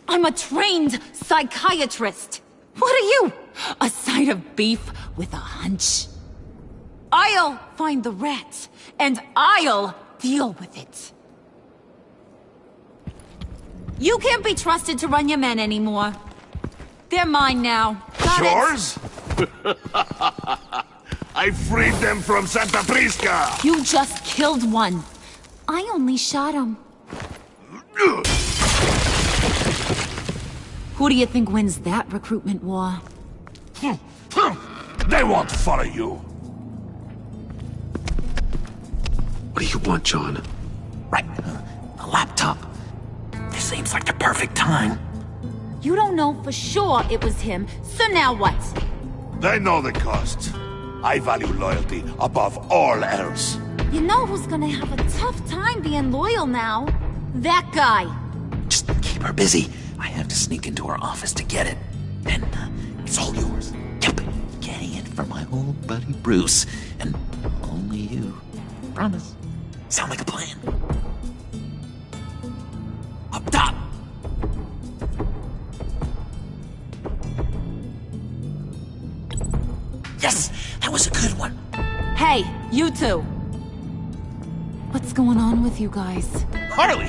I'm a trained psychiatrist. What are you? A side of beef with a hunch? I'll find the rat, and I'll deal with it. You can't be trusted to run your men anymore. They're mine now. Got Yours? I freed them from Santa Prisca! You just killed one. I only shot him. Who do you think wins that recruitment war? They won't follow you. What do you want, John? Right. A laptop. This seems like the perfect time. You don't know for sure it was him, so now what? They know the cost. I value loyalty above all else. You know who's gonna have a tough time being loyal now? That guy. Just keep her busy. I have to sneak into her office to get it. Then it's all yours. Yep. Getting it for my old buddy Bruce. And only you. Promise. Sound like a plan? Up top! Yes! That was a good one. Hey, you two. What's going on with you guys? Harley!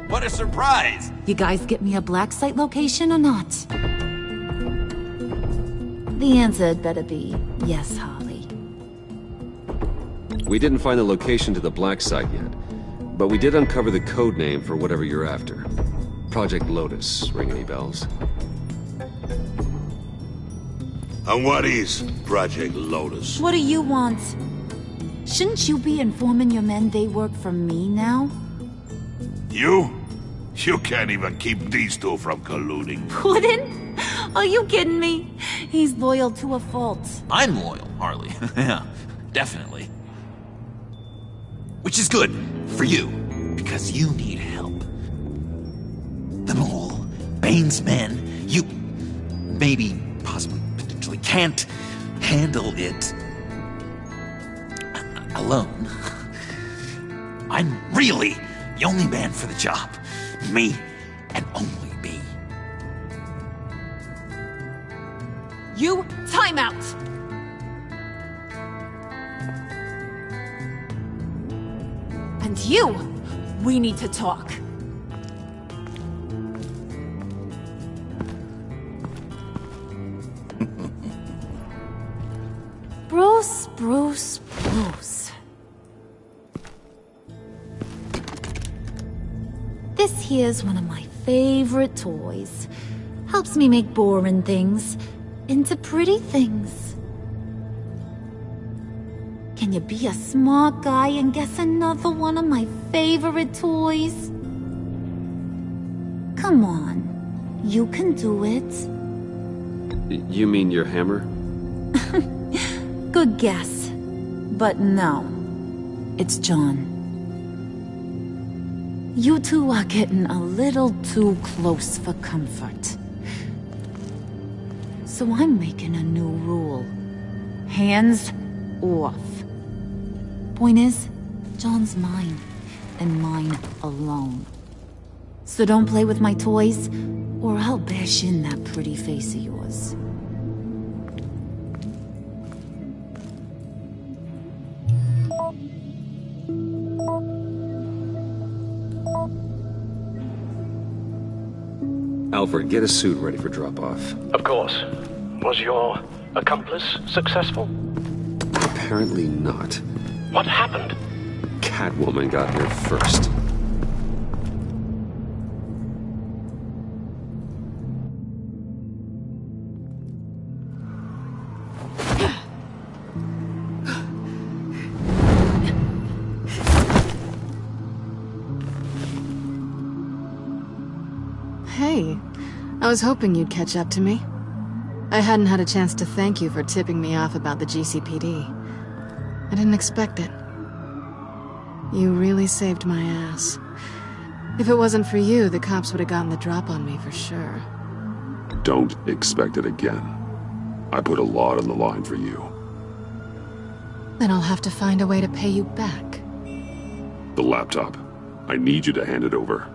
What a surprise! You guys get me a black site location or not? The answer had better be yes, Harley. We didn't find the location to the black site yet, but we did uncover the code name for whatever you're after. Project Lotus. Ring any bells? And what is Project Lotus? What do you want? Shouldn't you be informing your men they work for me now? You? You can't even keep these two from colluding. Puddin'? Are you kidding me? He's loyal to a fault. I'm loyal, Harley. Yeah, definitely. Which is good for you, because you need help. The mole, Bane's men, you maybe, possibly, potentially can't handle it alone. I'm really the only man for the job. Me, and only me. You, time out! And you, we need to talk. Bruce. This here's one of my favorite toys. Helps me make boring things into pretty things. Can you be a smart guy and guess another one of my favorite toys? Come on, you can do it. You mean your hammer? Good guess. But no, it's John. You two are getting a little too close for comfort. So I'm making a new rule. Hands off. Point is, John's mine, and mine alone. So don't play with my toys, or I'll bash in that pretty face of yours. Alfred, get a suit ready for drop-off. Of course. Was your accomplice successful? Apparently not. What happened? Catwoman got here first. Hey, I was hoping you'd catch up to me. I hadn't had a chance to thank you for tipping me off about the GCPD. I didn't expect it. You really saved my ass. If it wasn't for you, the cops would have gotten the drop on me for sure. Don't expect it again. I put a lot on the line for you. Then I'll have to find a way to pay you back. The laptop. I need you to hand it over.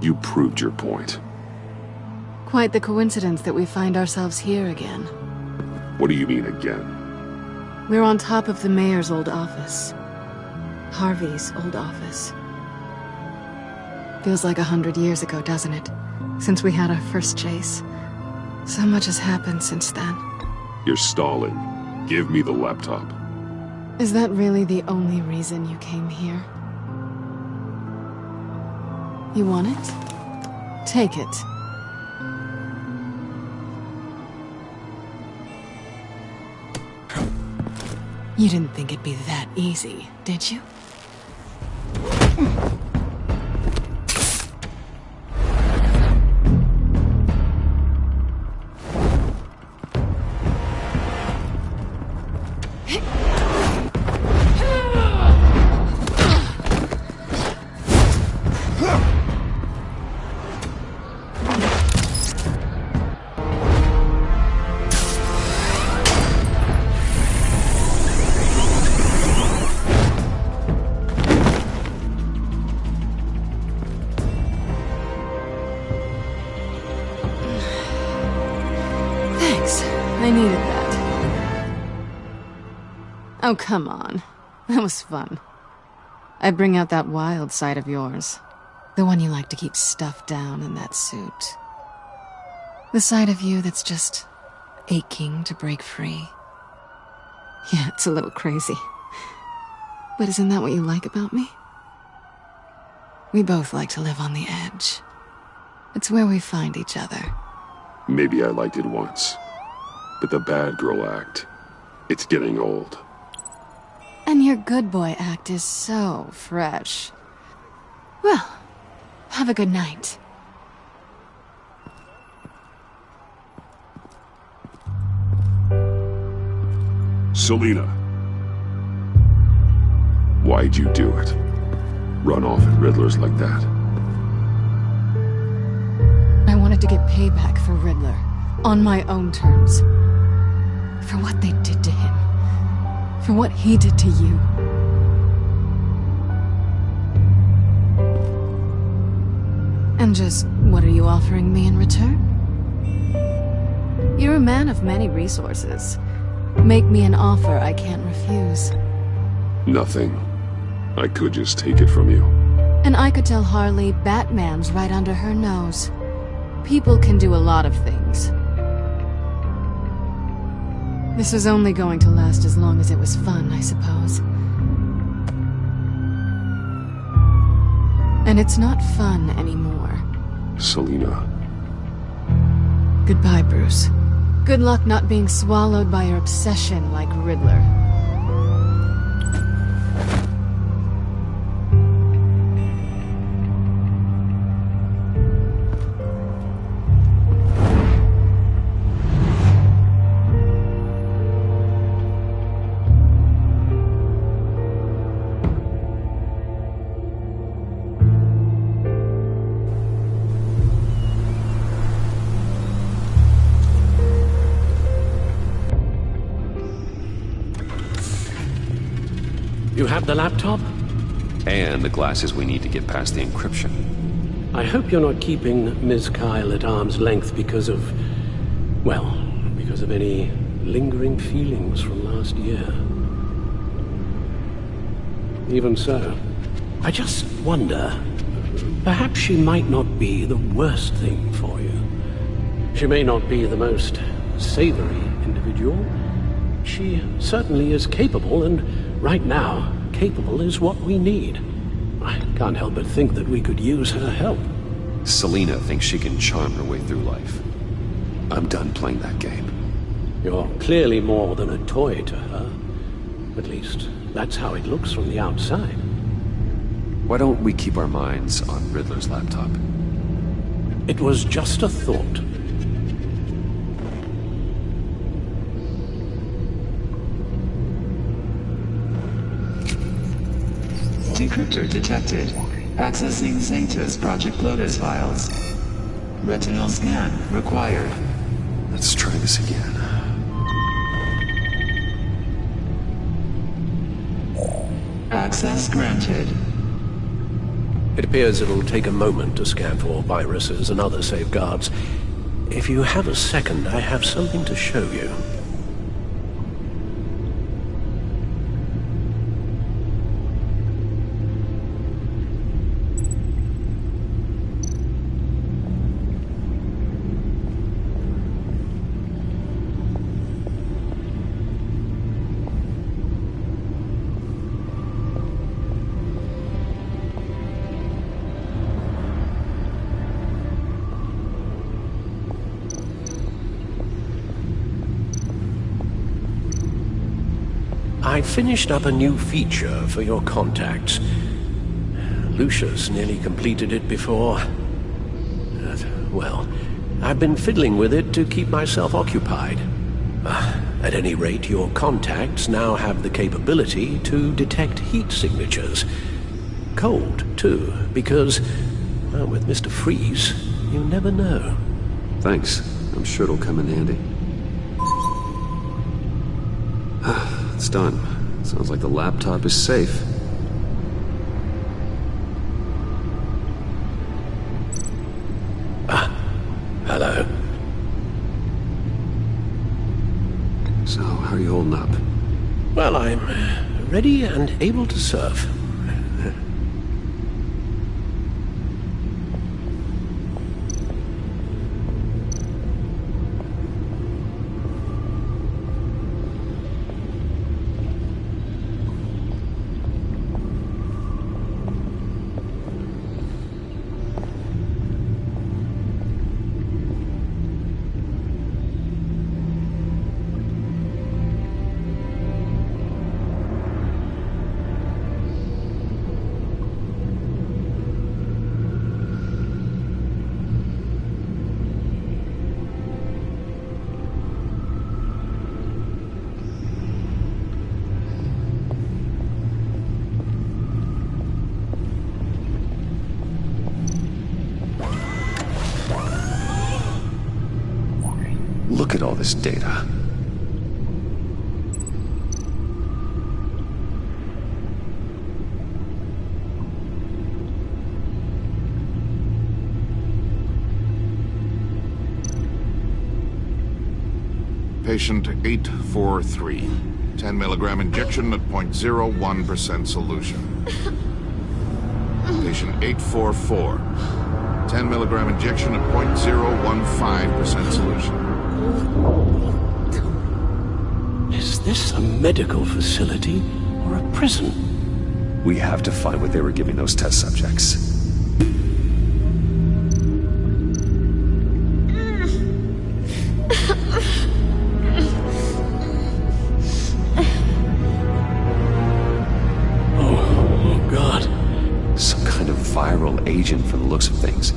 You proved your point. Quite the coincidence that we find ourselves here again. What do you mean again? We're on top of the mayor's old office. Harvey's old office. Feels like 100 years ago, doesn't it? Since we had our first chase. So much has happened since then. You're stalling. Give me the laptop. Is that really the only reason you came here? You want it? Take it. You didn't think it'd be that easy, did you? I needed that. Oh, come on. That was fun. I bring out that wild side of yours. The one you like to keep stuffed down in that suit. The side of you that's just aching to break free. Yeah, it's a little crazy. But isn't that what you like about me? We both like to live on the edge. It's where we find each other. Maybe I liked it once. But the bad girl act, it's getting old. And your good boy act is so fresh. Well, have a good night. Selina. Why'd you do it? Run off at Riddlers like that? I wanted to get payback for Riddler. On my own terms. For what they did to him. For what he did to you. And just what are you offering me in return? You're a man of many resources. Make me an offer I can't refuse. Nothing. I could just take it from you. And I could tell Harley Batman's right under her nose. People can do a lot of things. This was only going to last as long as it was fun, I suppose. And it's not fun anymore. Selina. Goodbye, Bruce. Good luck not being swallowed by your obsession like Riddler. You have the laptop? And the glasses we need to get past the encryption. I hope you're not keeping Ms. Kyle at arm's length because of... well, because of any lingering feelings from last year. Even so, I just wonder, perhaps she might not be the worst thing for you. She may not be the most savory individual. She certainly is capable, and right now, capable is what we need. I can't help but think that we could use her help. Selina thinks she can charm her way through life. I'm done playing that game. You're clearly more than a toy to her. At least, that's how it looks from the outside. Why don't we keep our minds on Riddler's laptop? It was just a thought. Decryptor detected. Accessing Sanctus Project Lotus files. Retinal scan required. Let's try this again. Access granted. It appears it'll take a moment to scan for viruses and other safeguards. If you have a second, I have something to show you. I finished up a new feature for your contacts. Lucius nearly completed it before. Well, I've been fiddling with it to keep myself occupied. At any rate, your contacts now have the capability to detect heat signatures. Cold, too, because, well, with Mr. Freeze, you never know. Thanks. I'm sure it'll come in handy. It's done. Sounds like the laptop is safe. Hello. So, how are you holding up? Well, I'm ready and able to serve. Look at all this data. Patient 843. 10 milligram injection at 0.01% solution. Patient 844. 10 milligram injection at 0.015% solution. Is this a medical facility or a prison? We have to find what they were giving those test subjects. Oh, God. Some kind of viral agent from the looks of things.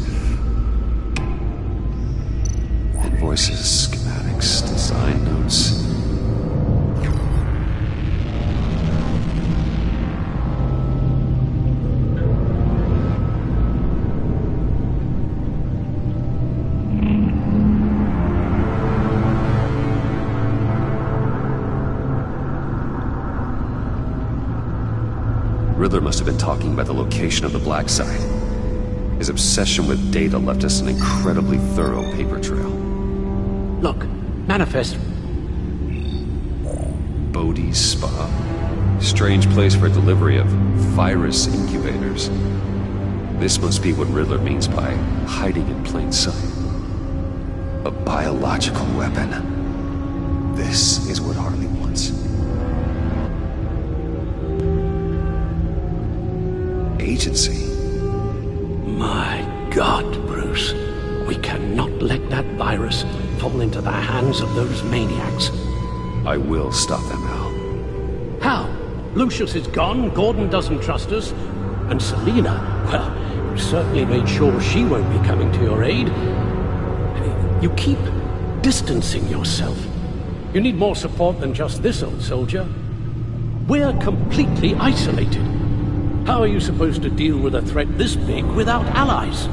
Invoices, schematics, design notes. Riddler must have been talking about the location of the black site. His obsession with data left us an incredibly thorough paper trail. Look, manifest. Bodhi's Spa. Strange place for delivery of virus incubators. This must be what Riddler means by hiding in plain sight. A biological weapon. This is what Harley wants. Agency. My God, Bruce. We cannot let that virus fall into the hands of those maniacs. I will stop them, Al. How? Lucius is gone, Gordon doesn't trust us, and Selina, well, You certainly made sure she won't be coming to your aid. You keep distancing yourself. You need more support than just this, old soldier. We're completely isolated. How are you supposed to deal with a threat this big without allies?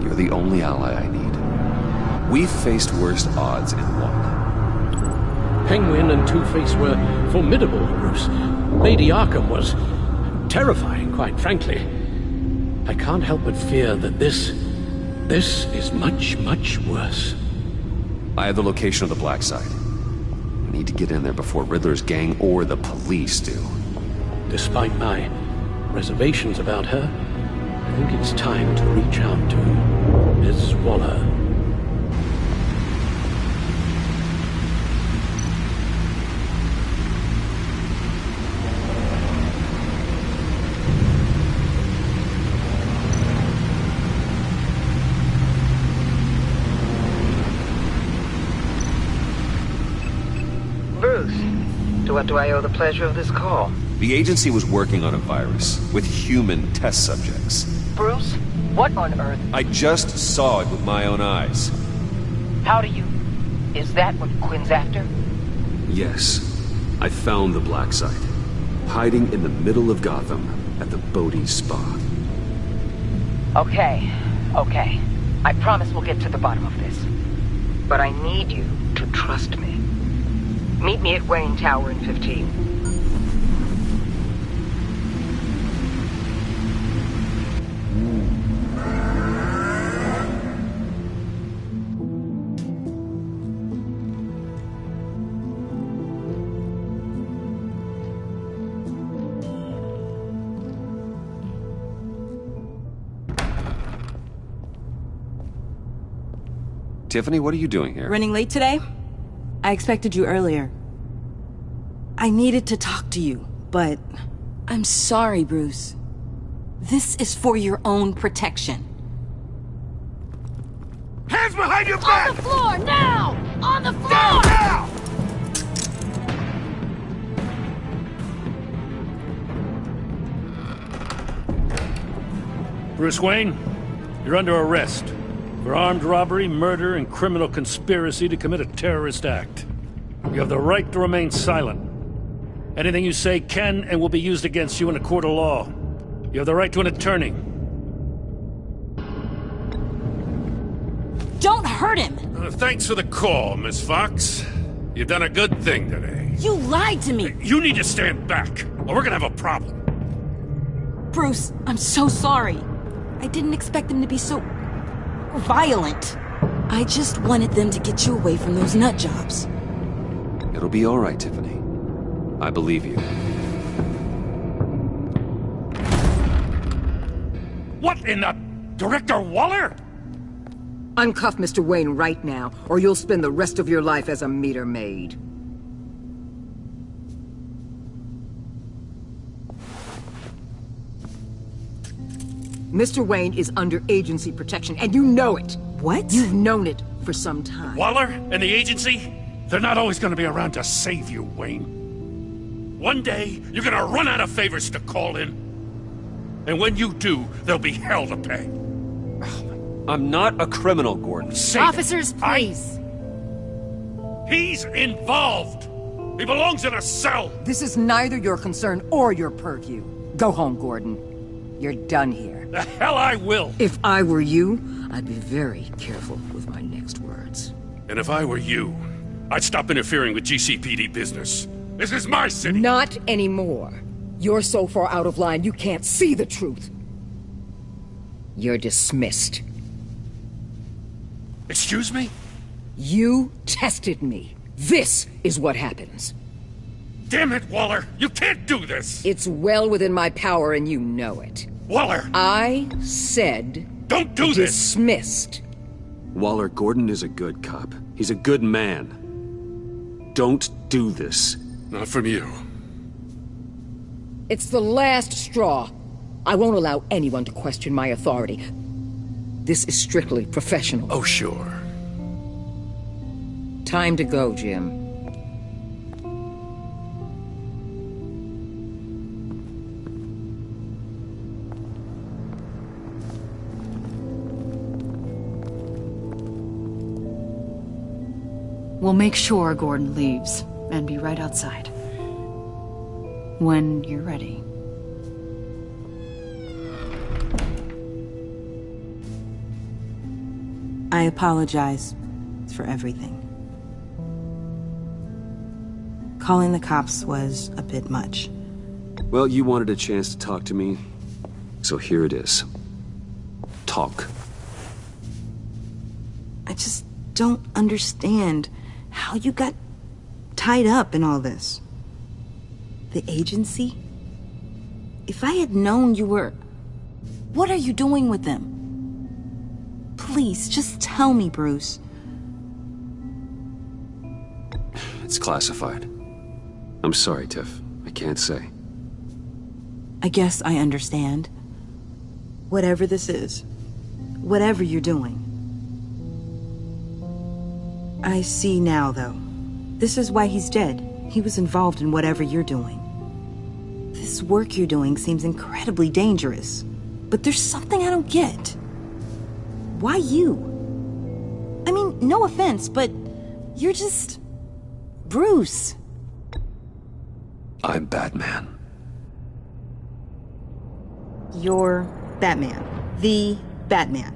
You're the only ally I need. We've faced worse odds and won. Penguin and Two-Face were formidable, Bruce. Lady Arkham was terrifying, quite frankly. I can't help but fear that this is much, much worse. I have the location of the Black Site. I need to get in there before Riddler's gang or the police do. Despite my reservations about her, I think it's time to reach out to Ms. Waller. Bruce, to what do I owe the pleasure of this call? The agency was working on a virus with human test subjects. Bruce, what on earth? I just saw it with my own eyes. How do you... Is that what Quinn's after? Yes. I found the Black Site. Hiding in the middle of Gotham at the Bodhi Spa. Okay. I promise we'll get to the bottom of this. But I need you to trust me. Meet me at Wayne Tower in 15. Tiffany, what are you doing here? Running late today? I expected you earlier. I needed to talk to you, but I'm sorry, Bruce. This is for your own protection. Hands behind your back! On the floor, now! On the floor! Now! Bruce Wayne, you're under arrest for armed robbery, murder, and criminal conspiracy to commit a terrorist act. You have the right to remain silent. Anything you say can and will be used against you in a court of law. You have the right to an attorney. Don't hurt him! Thanks for the call, Miss Fox. You've done a good thing today. You lied to me! You need to stand back, or we're gonna have a problem. Bruce, I'm so sorry. I didn't expect them to be so... violent. I just wanted them to get you away from those nut jobs. It'll be all right, Tiffany. I believe you. What in the... Director Waller? Uncuff Mr. Wayne right now, or you'll spend the rest of your life as a meter maid. Mr. Wayne is under agency protection, and you know it. What? You've known it for some time. Waller and the agency? They're not always gonna be around to save you, Wayne. One day, you're gonna run out of favors to call in. And when you do, there'll be hell to pay. I'm not a criminal, Gordon. Officers, please. He's involved. He belongs in a cell. This is neither your concern or your purview. Go home, Gordon. You're done here. The hell I will. If I were you, I'd be very careful with my next words. And if I were you, I'd stop interfering with GCPD business. This is my city. Not anymore. You're so far out of line, you can't see the truth. You're dismissed. Excuse me? You tested me. This is what happens. Damn it, Waller! You can't do this! It's well within my power and you know it. Waller! I said... Don't do this! Dismissed. Waller, Gordon is a good cop. He's a good man. Don't do this. Not from you. It's the last straw. I won't allow anyone to question my authority. This is strictly professional. Oh, sure. Time to go, Jim. We'll make sure Gordon leaves, and be right outside. When you're ready. I apologize for everything. Calling the cops was a bit much. Well, you wanted a chance to talk to me, so here it is. Talk. I just don't understand how you got tied up in all this. The agency? If I had known you were... What are you doing with them? Please, just tell me, Bruce. It's classified. I'm sorry, Tiff. I can't say. I guess I understand. Whatever this is, whatever you're doing. I see now, though. This is why he's dead. He was involved in whatever you're doing. This work you're doing seems incredibly dangerous. But there's something I don't get. Why you? I mean, no offense, but you're just... Bruce. I'm Batman. You're Batman. The Batman.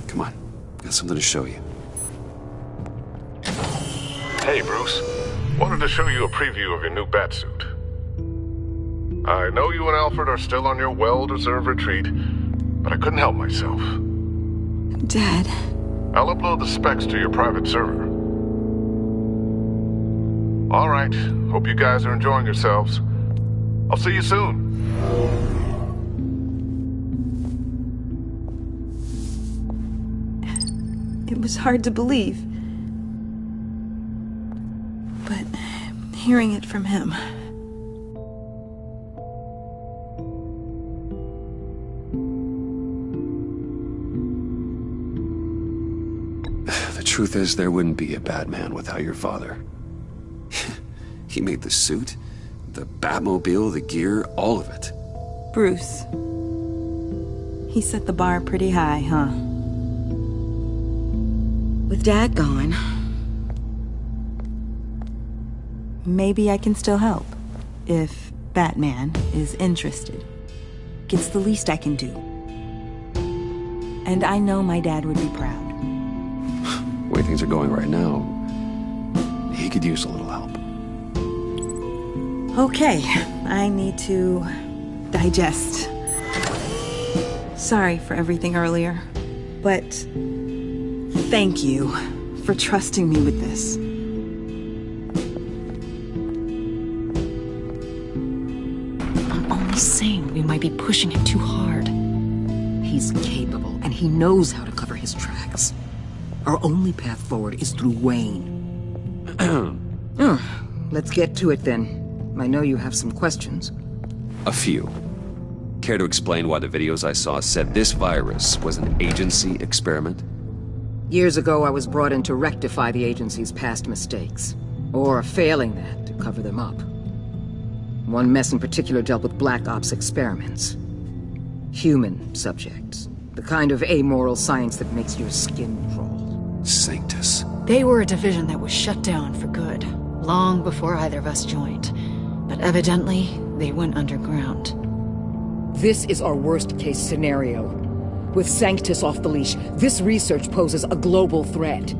Come on. Got something to show you. Hey, Bruce. Wanted to show you a preview of your new Batsuit. I know you and Alfred are still on your well-deserved retreat, but I couldn't help myself. Dad. I'll upload the specs to your private server. All right. Hope you guys are enjoying yourselves. I'll see you soon. It was hard to believe. But hearing it from him... The truth is, there wouldn't be a Batman without your father. He made the suit, the Batmobile, the gear, all of it. Bruce. He set the bar pretty high, huh? With Dad gone... Maybe I can still help. If Batman is interested. It's the least I can do. And I know my dad would be proud. The way things are going right now, he could use a little help. Okay, I need to digest. Sorry for everything earlier, but thank you for trusting me with this. I'm only saying we might be pushing him too hard. He's capable, and he knows how to cover his tracks. Our only path forward is through Wayne. Let's get to it then. I know you have some questions. A few. Care to explain why the videos I saw said this virus was an agency experiment? Years ago, I was brought in to rectify the agency's past mistakes. Or failing that, to cover them up. One mess in particular dealt with Black Ops experiments. Human subjects. The kind of amoral science that makes your skin crawl. Sanctus. They were a division that was shut down for good, long before either of us joined. But evidently, they went underground. This is our worst-case scenario. With Sanctus off the leash, this research poses a global threat.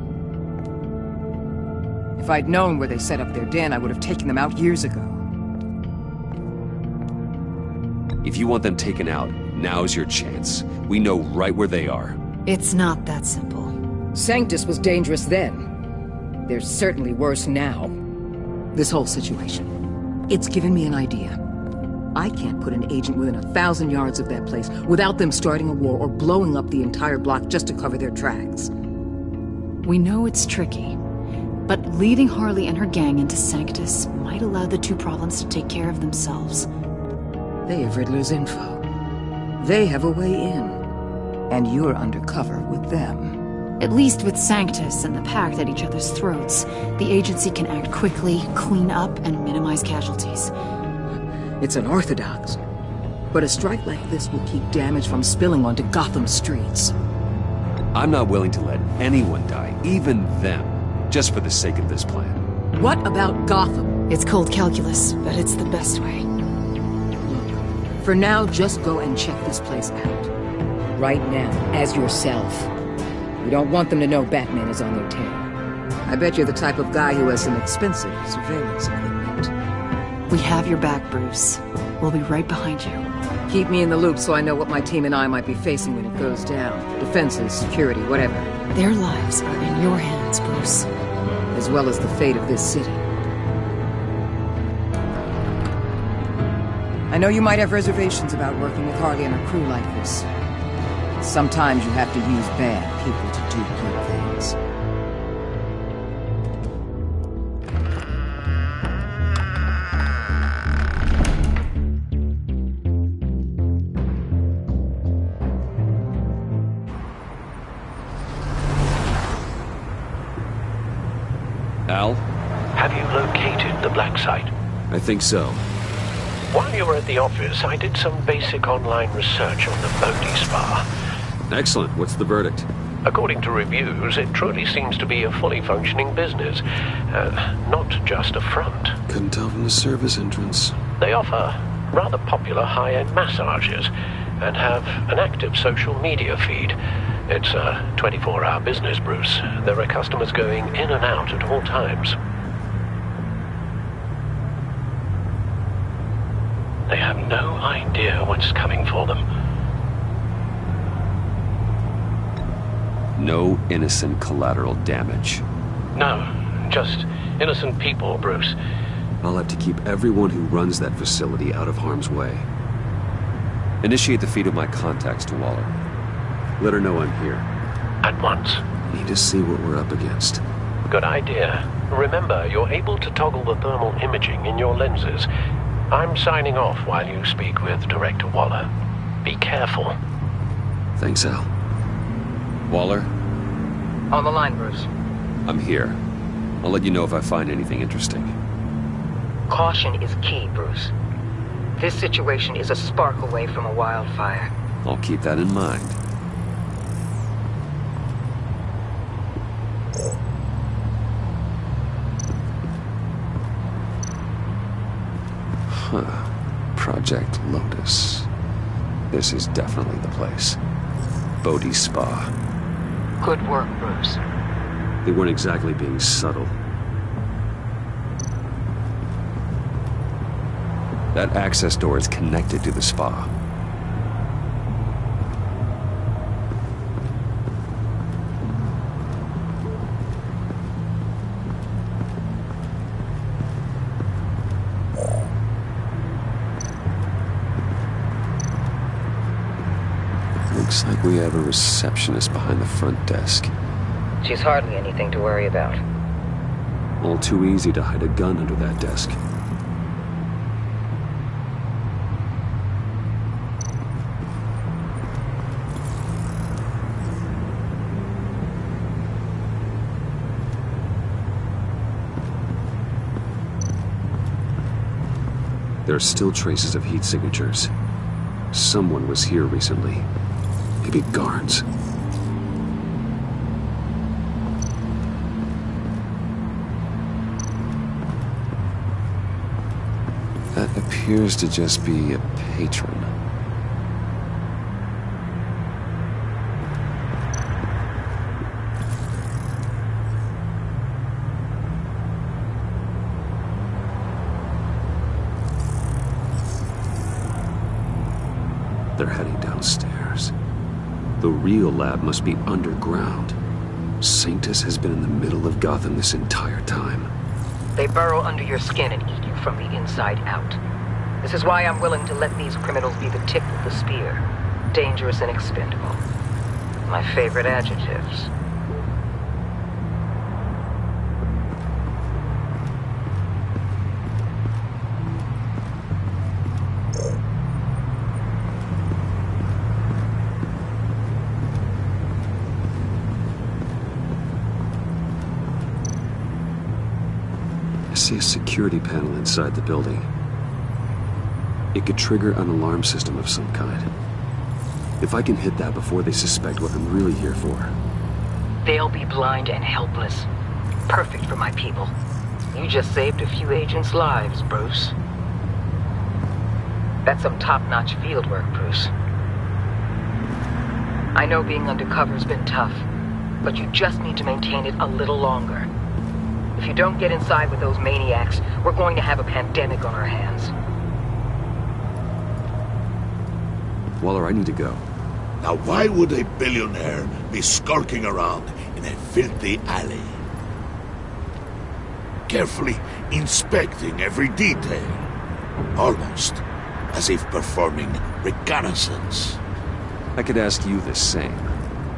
If I'd known where they set up their den, I would have taken them out years ago. If you want them taken out, now's your chance. We know right where they are. It's not that simple. Sanctus was dangerous then. They're certainly worse now. This whole situation. It's given me an idea. I can't put an agent within 1,000 yards of that place without them starting a war or blowing up the entire block just to cover their tracks. We know it's tricky, but leading Harley and her gang into Sanctus might allow the two problems to take care of themselves. They have Riddler's info. They have a way in. And you're undercover with them. At least with Sanctus and the Pact at each other's throats, the agency can act quickly, clean up, and minimize casualties. It's unorthodox. But a strike like this will keep damage from spilling onto Gotham streets. I'm not willing to let anyone die, even them, just for the sake of this plan. What about Gotham? It's cold calculus, but it's the best way. For now, just go and check this place out. Right now, as yourself. We don't want them to know Batman is on their tail. I bet you're the type of guy who has some expensive surveillance equipment. We have your back, Bruce. We'll be right behind you. Keep me in the loop so I know what my team and I might be facing when it goes down. Defenses, security, whatever. Their lives are in your hands, Bruce. As well as the fate of this city. I know you might have reservations about working with Harley and a crew like this. Sometimes you have to use bad people to do good things. Al? Have you located the black site? I think so. While you were at the office, I did some basic online research on the Bodhi Spa. Excellent. What's the verdict? According to reviews, it truly seems to be a fully functioning business. Not just a front. Couldn't tell from the service entrance. They offer rather popular high-end massages and have an active social media feed. It's a 24-hour business, Bruce. There are customers going in and out at all times. They have no idea what's coming for them. No innocent collateral damage. No, just innocent people, Bruce. I'll have to keep everyone who runs that facility out of harm's way. Initiate the feed of my contacts to Waller. Let her know I'm here. At once. Need to see what we're up against. Good idea. Remember, you're able to toggle the thermal imaging in your lenses. I'm signing off while you speak with Director Waller. Be careful. Thanks, Al. Waller? On the line, Bruce. I'm here. I'll let you know if I find anything interesting. Caution is key, Bruce. This situation is a spark away from a wildfire. I'll keep that in mind. Huh. Project Lotus. This is definitely the place. Bodhi Spa. Good work, Bruce. They weren't exactly being subtle. That access door is connected to the spa. Looks like we have a receptionist behind the front desk. She's hardly anything to worry about. All too easy to hide a gun under that desk. There are still traces of heat signatures. Someone was here recently. Maybe guards. That appears to just be a patron. They're heading downstairs. The real lab must be underground. Sanctus has been in the middle of Gotham this entire time. They burrow under your skin and eat you from the inside out. This is why I'm willing to let these criminals be the tip of the spear. Dangerous and expendable. My favorite adjectives. I see a security panel inside the building. It could trigger an alarm system of some kind. If I can hit that before they suspect what I'm really here for. They'll be blind and helpless. Perfect for my people. You just saved a few agents' lives, Bruce. That's some top-notch field work, Bruce. I know being undercover's been tough, but you just need to maintain it a little longer. If you don't get inside with those maniacs, we're going to have a pandemic on our hands. Waller, I need to go. Now why would a billionaire be skulking around in a filthy alley? Carefully inspecting every detail. Almost as if performing reconnaissance. I could ask you the same.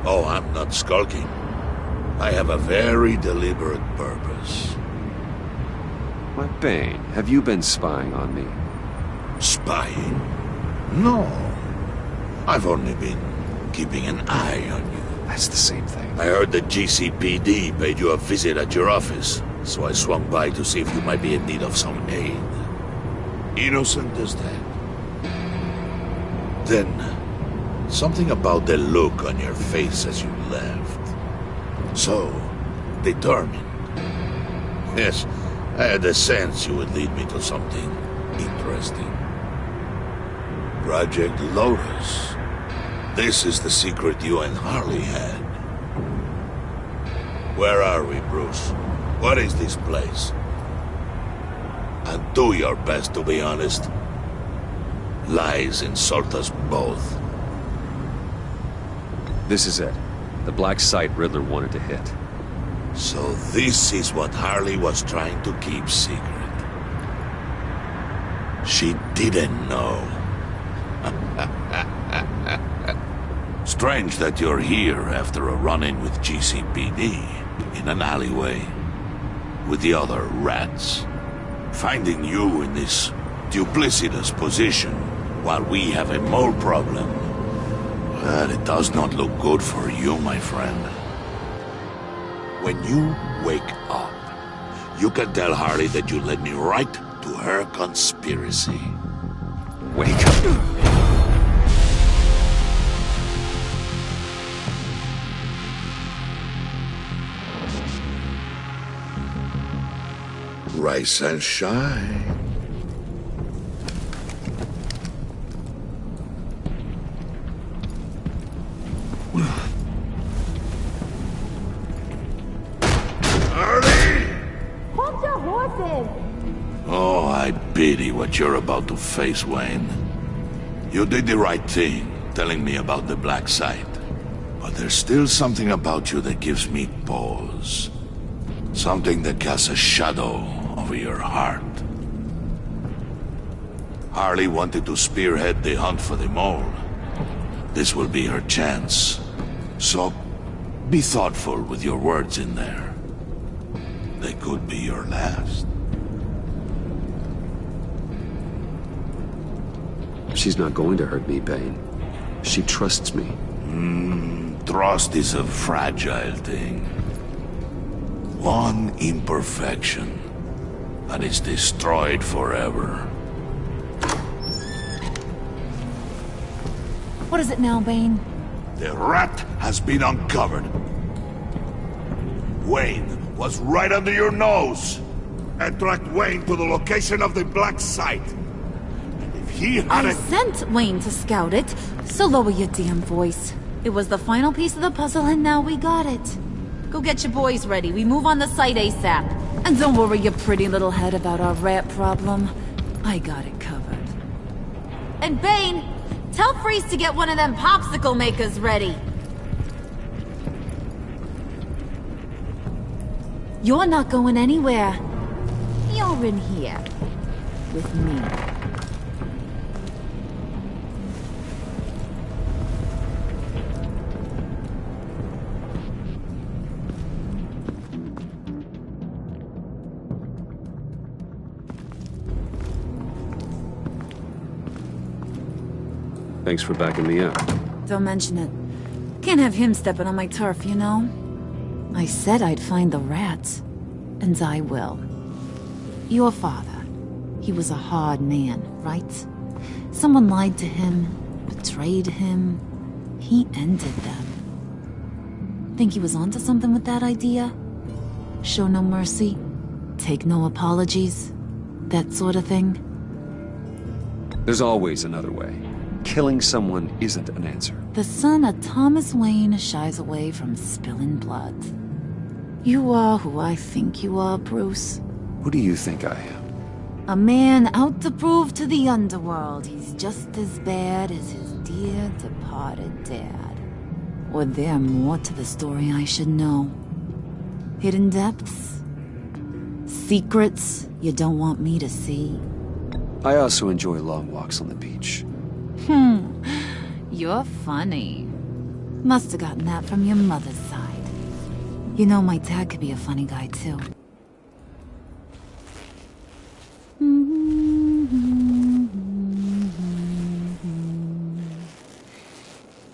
Oh, I'm not skulking. I have a very deliberate purpose. Why, Bane, have you been spying on me? Spying? No. I've only been keeping an eye on you. That's the same thing. I heard the GCPD paid you a visit at your office, so I swung by to see if you might be in need of some aid. Innocent as that. Then, something about the look on your face as you left. So, determined. Yes, I had a sense you would lead me to something interesting. Project Lotus. This is the secret you and Harley had. Where are we, Bruce? What is this place? And do your best to be honest. Lies insult us both. This is it. The black site Riddler wanted to hit. So this is what Harley was trying to keep secret. She didn't know. Strange that you're here after a run-in with GCPD in an alleyway with the other rats. Finding you in this duplicitous position while we have a mole problem. Well, it does not look good for you, my friend. When you wake up, you can tell Harley that you led me right to her conspiracy. Wake up. Rise and shine. Hold your horses! Oh, I pity what you're about to face, Wayne. You did the right thing, telling me about the black site. But there's still something about you that gives me pause. Something that casts a shadow over your heart. Harley wanted to spearhead the hunt for the mole. This will be her chance. So, be thoughtful with your words in there. They could be your last. She's not going to hurt me, Bane. She trusts me. Trust is a fragile thing. One imperfection, and it's destroyed forever. What is it now, Bane? The rat has been uncovered. Wayne was right under your nose. And tracked Wayne to the location of the black site. And if he had I sent Wayne to scout it, so lower your damn voice. It was the final piece of the puzzle, and now we got it. Go get your boys ready. We move on the site ASAP. And don't worry your pretty little head about our rat problem. I got it covered. And Bane, tell Freeze to get one of them popsicle makers ready. You're not going anywhere. You're in here. With me. Thanks for backing me up. Don't mention it. Can't have him stepping on my turf, you know? I said I'd find the rats. And I will. Your father. He was a hard man, right? Someone lied to him, betrayed him, he ended them. Think he was onto something with that idea? Show no mercy, take no apologies, that sort of thing? There's always another way. Killing someone isn't an answer. The son of Thomas Wayne shies away from spilling blood. You are who I think you are, Bruce. Who do you think I am? A man out to prove to the underworld he's just as bad as his dear departed dad. Or there more to the story I should know? Hidden depths? Secrets you don't want me to see? I also enjoy long walks on the beach. You're funny. Must have gotten that from your mother's side. You know, my dad could be a funny guy, too.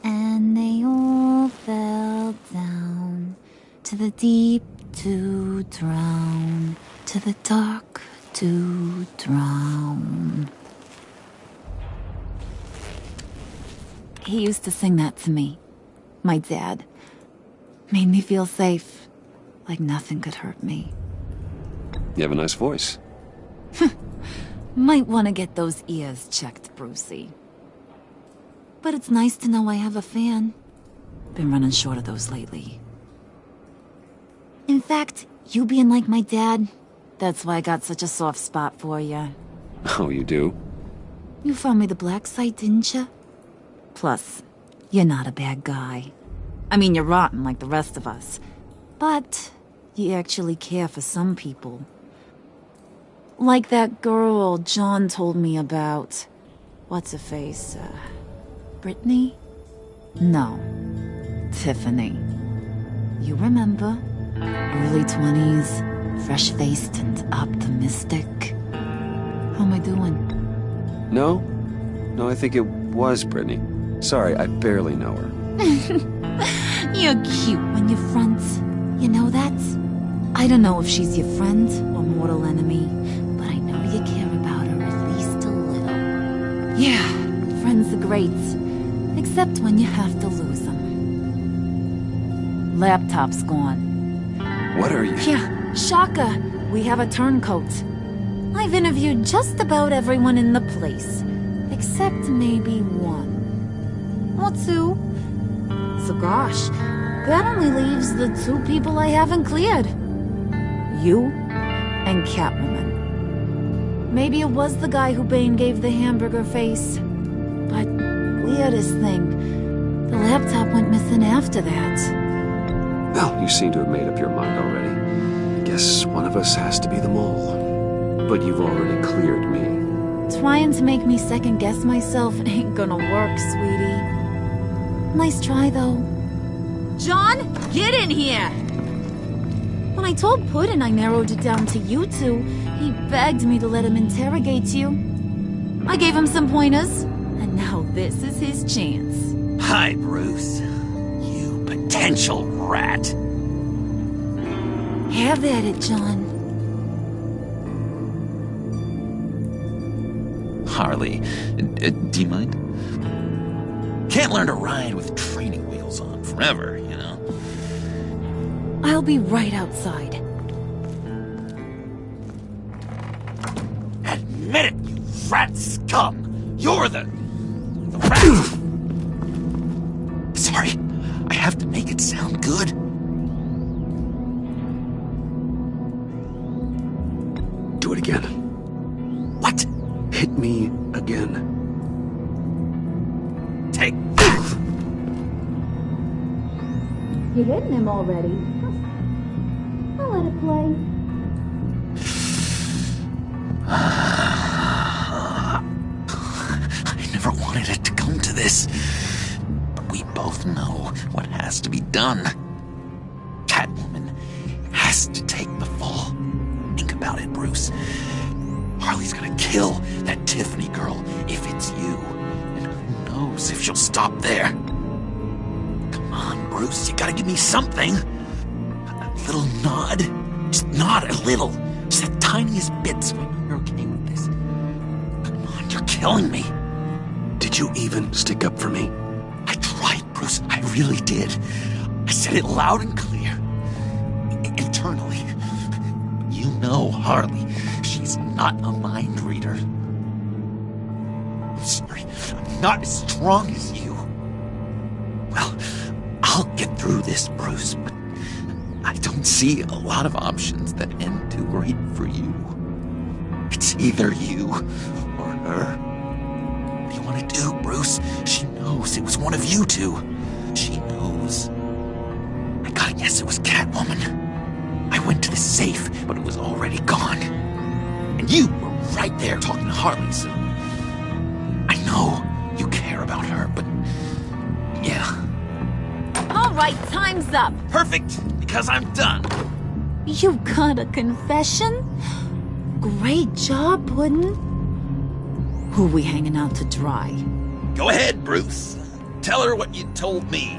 And they all fell down to the deep to drown, to the dark to drown. He used to sing that to me. My dad. Made me feel safe. Like nothing could hurt me. You have a nice voice. Might want to get those ears checked, Brucey. But it's nice to know I have a fan. Been running short of those lately. In fact, you being like my dad, that's why I got such a soft spot for you. Oh, you do? You found me the black site, didn't you? Plus, you're not a bad guy. I mean, you're rotten like the rest of us. But you actually care for some people. Like that girl John told me about. What's her face? Brittany? No. Tiffany. You remember? Early 20s, fresh-faced and optimistic. How am I doing? No? No, I think it was Brittany. Sorry, I barely know her. You're cute when you're friends. You know that? I don't know if she's your friend or mortal enemy, but I know you care about her at least a little. Yeah, friends are great. Except when you have to lose them. Laptop's gone. What are you? Yeah, Shaka. We have a turncoat. I've interviewed just about everyone in the place. Except maybe one. Or two. So gosh, that only leaves the two people I haven't cleared. You and Catwoman. Maybe it was the guy who Bane gave the hamburger face. But weirdest thing, the laptop went missing after that. Well, you seem to have made up your mind already. I guess one of us has to be the mole. But you've already cleared me. Trying to make me second-guess myself ain't gonna work, sweetie. Nice try, though. John, get in here! When I told Puddin' I narrowed it down to you two, he begged me to let him interrogate you. I gave him some pointers, and now this is his chance. Hi, Bruce. You potential rat. Have at it, John. Harley, do you mind? Can't learn to ride with training wheels on forever, you know? I'll be right outside. Admit it, you rat scum! You're the rat! Sorry, I have to make it sound good. Do it again. What? Hit me again. Take. You're hitting him already. I'll let it play. I never wanted it to come to this. But we both know what has to be done. Catwoman has to take the fall. Think about it, Bruce. Harley's gonna kill that Tiffany girl if it's you. And who knows if she'll stop there. Come on, Bruce, you gotta give me something. A little nod. Just nod a little. Just the tiniest bit so I know you're okay with this. Come on, you're killing me. Did you even stick up for me? I tried, Bruce. really did. I said it loud and clear. Internally. You know Harley. She's not a mind reader. I'm sorry. I'm not as strong as you. Well, I'll get through this, Bruce, but I don't see a lot of options that end too great for you. It's either you or her. What do you want to do, Bruce? She knows it was one of you two. She knows. I gotta guess it was Catwoman. I went to the safe, but it was already gone. And you were right there talking to Harley, so... I know you care about her, but... yeah. All right, time's up. Perfect, because I'm done. You got a confession? Great job, Puddin'. Who we hanging out to dry? Go ahead, Bruce. Tell her what you told me.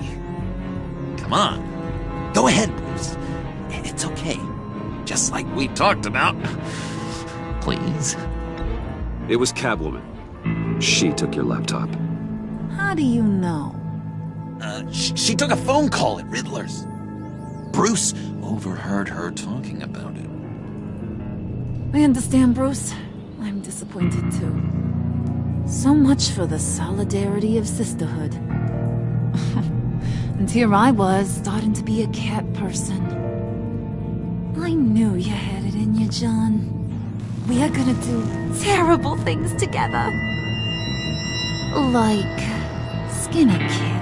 Come on. Go ahead, Bruce. It's okay. Just like we talked about. Please. It was Catwoman. She took your laptop. How do you know? She took a phone call at Riddler's. Bruce overheard her talking about it. I understand, Bruce. I'm disappointed too. So much for the solidarity of sisterhood. And here I was, starting to be a cat person. I knew you had it in you, John. We are gonna do terrible things together. Like skin a cat.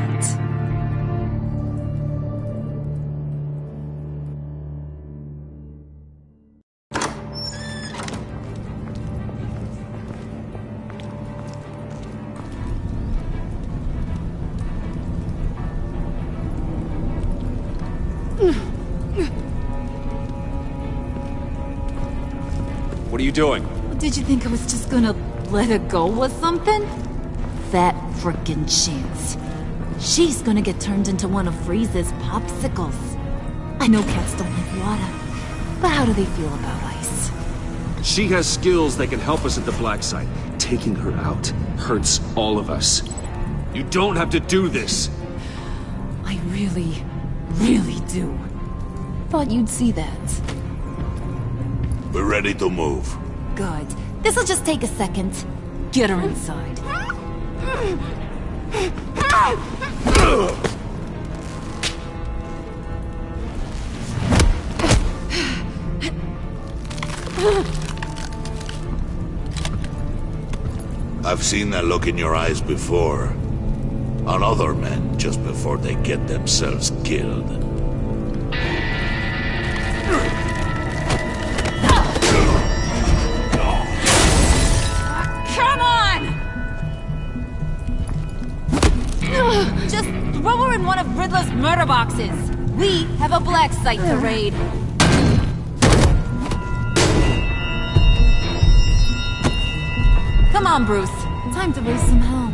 What are you doing? Did you think I was just gonna let her go or something? That frickin' chance. She's gonna get turned into one of Freeze's popsicles. I know cats don't like water, but how do they feel about ice? She has skills that can help us at the black site. Taking her out hurts all of us. You don't have to do this. I really, really do. Thought you'd see that. We're ready to move. Good. This'll just take a second. Get her inside. I've seen that look in your eyes before. On other men, just before they get themselves killed. Come on! Just throw her in one of Riddler's murder boxes. We have a black site to raid. Come on, Bruce. Time to raise some hell.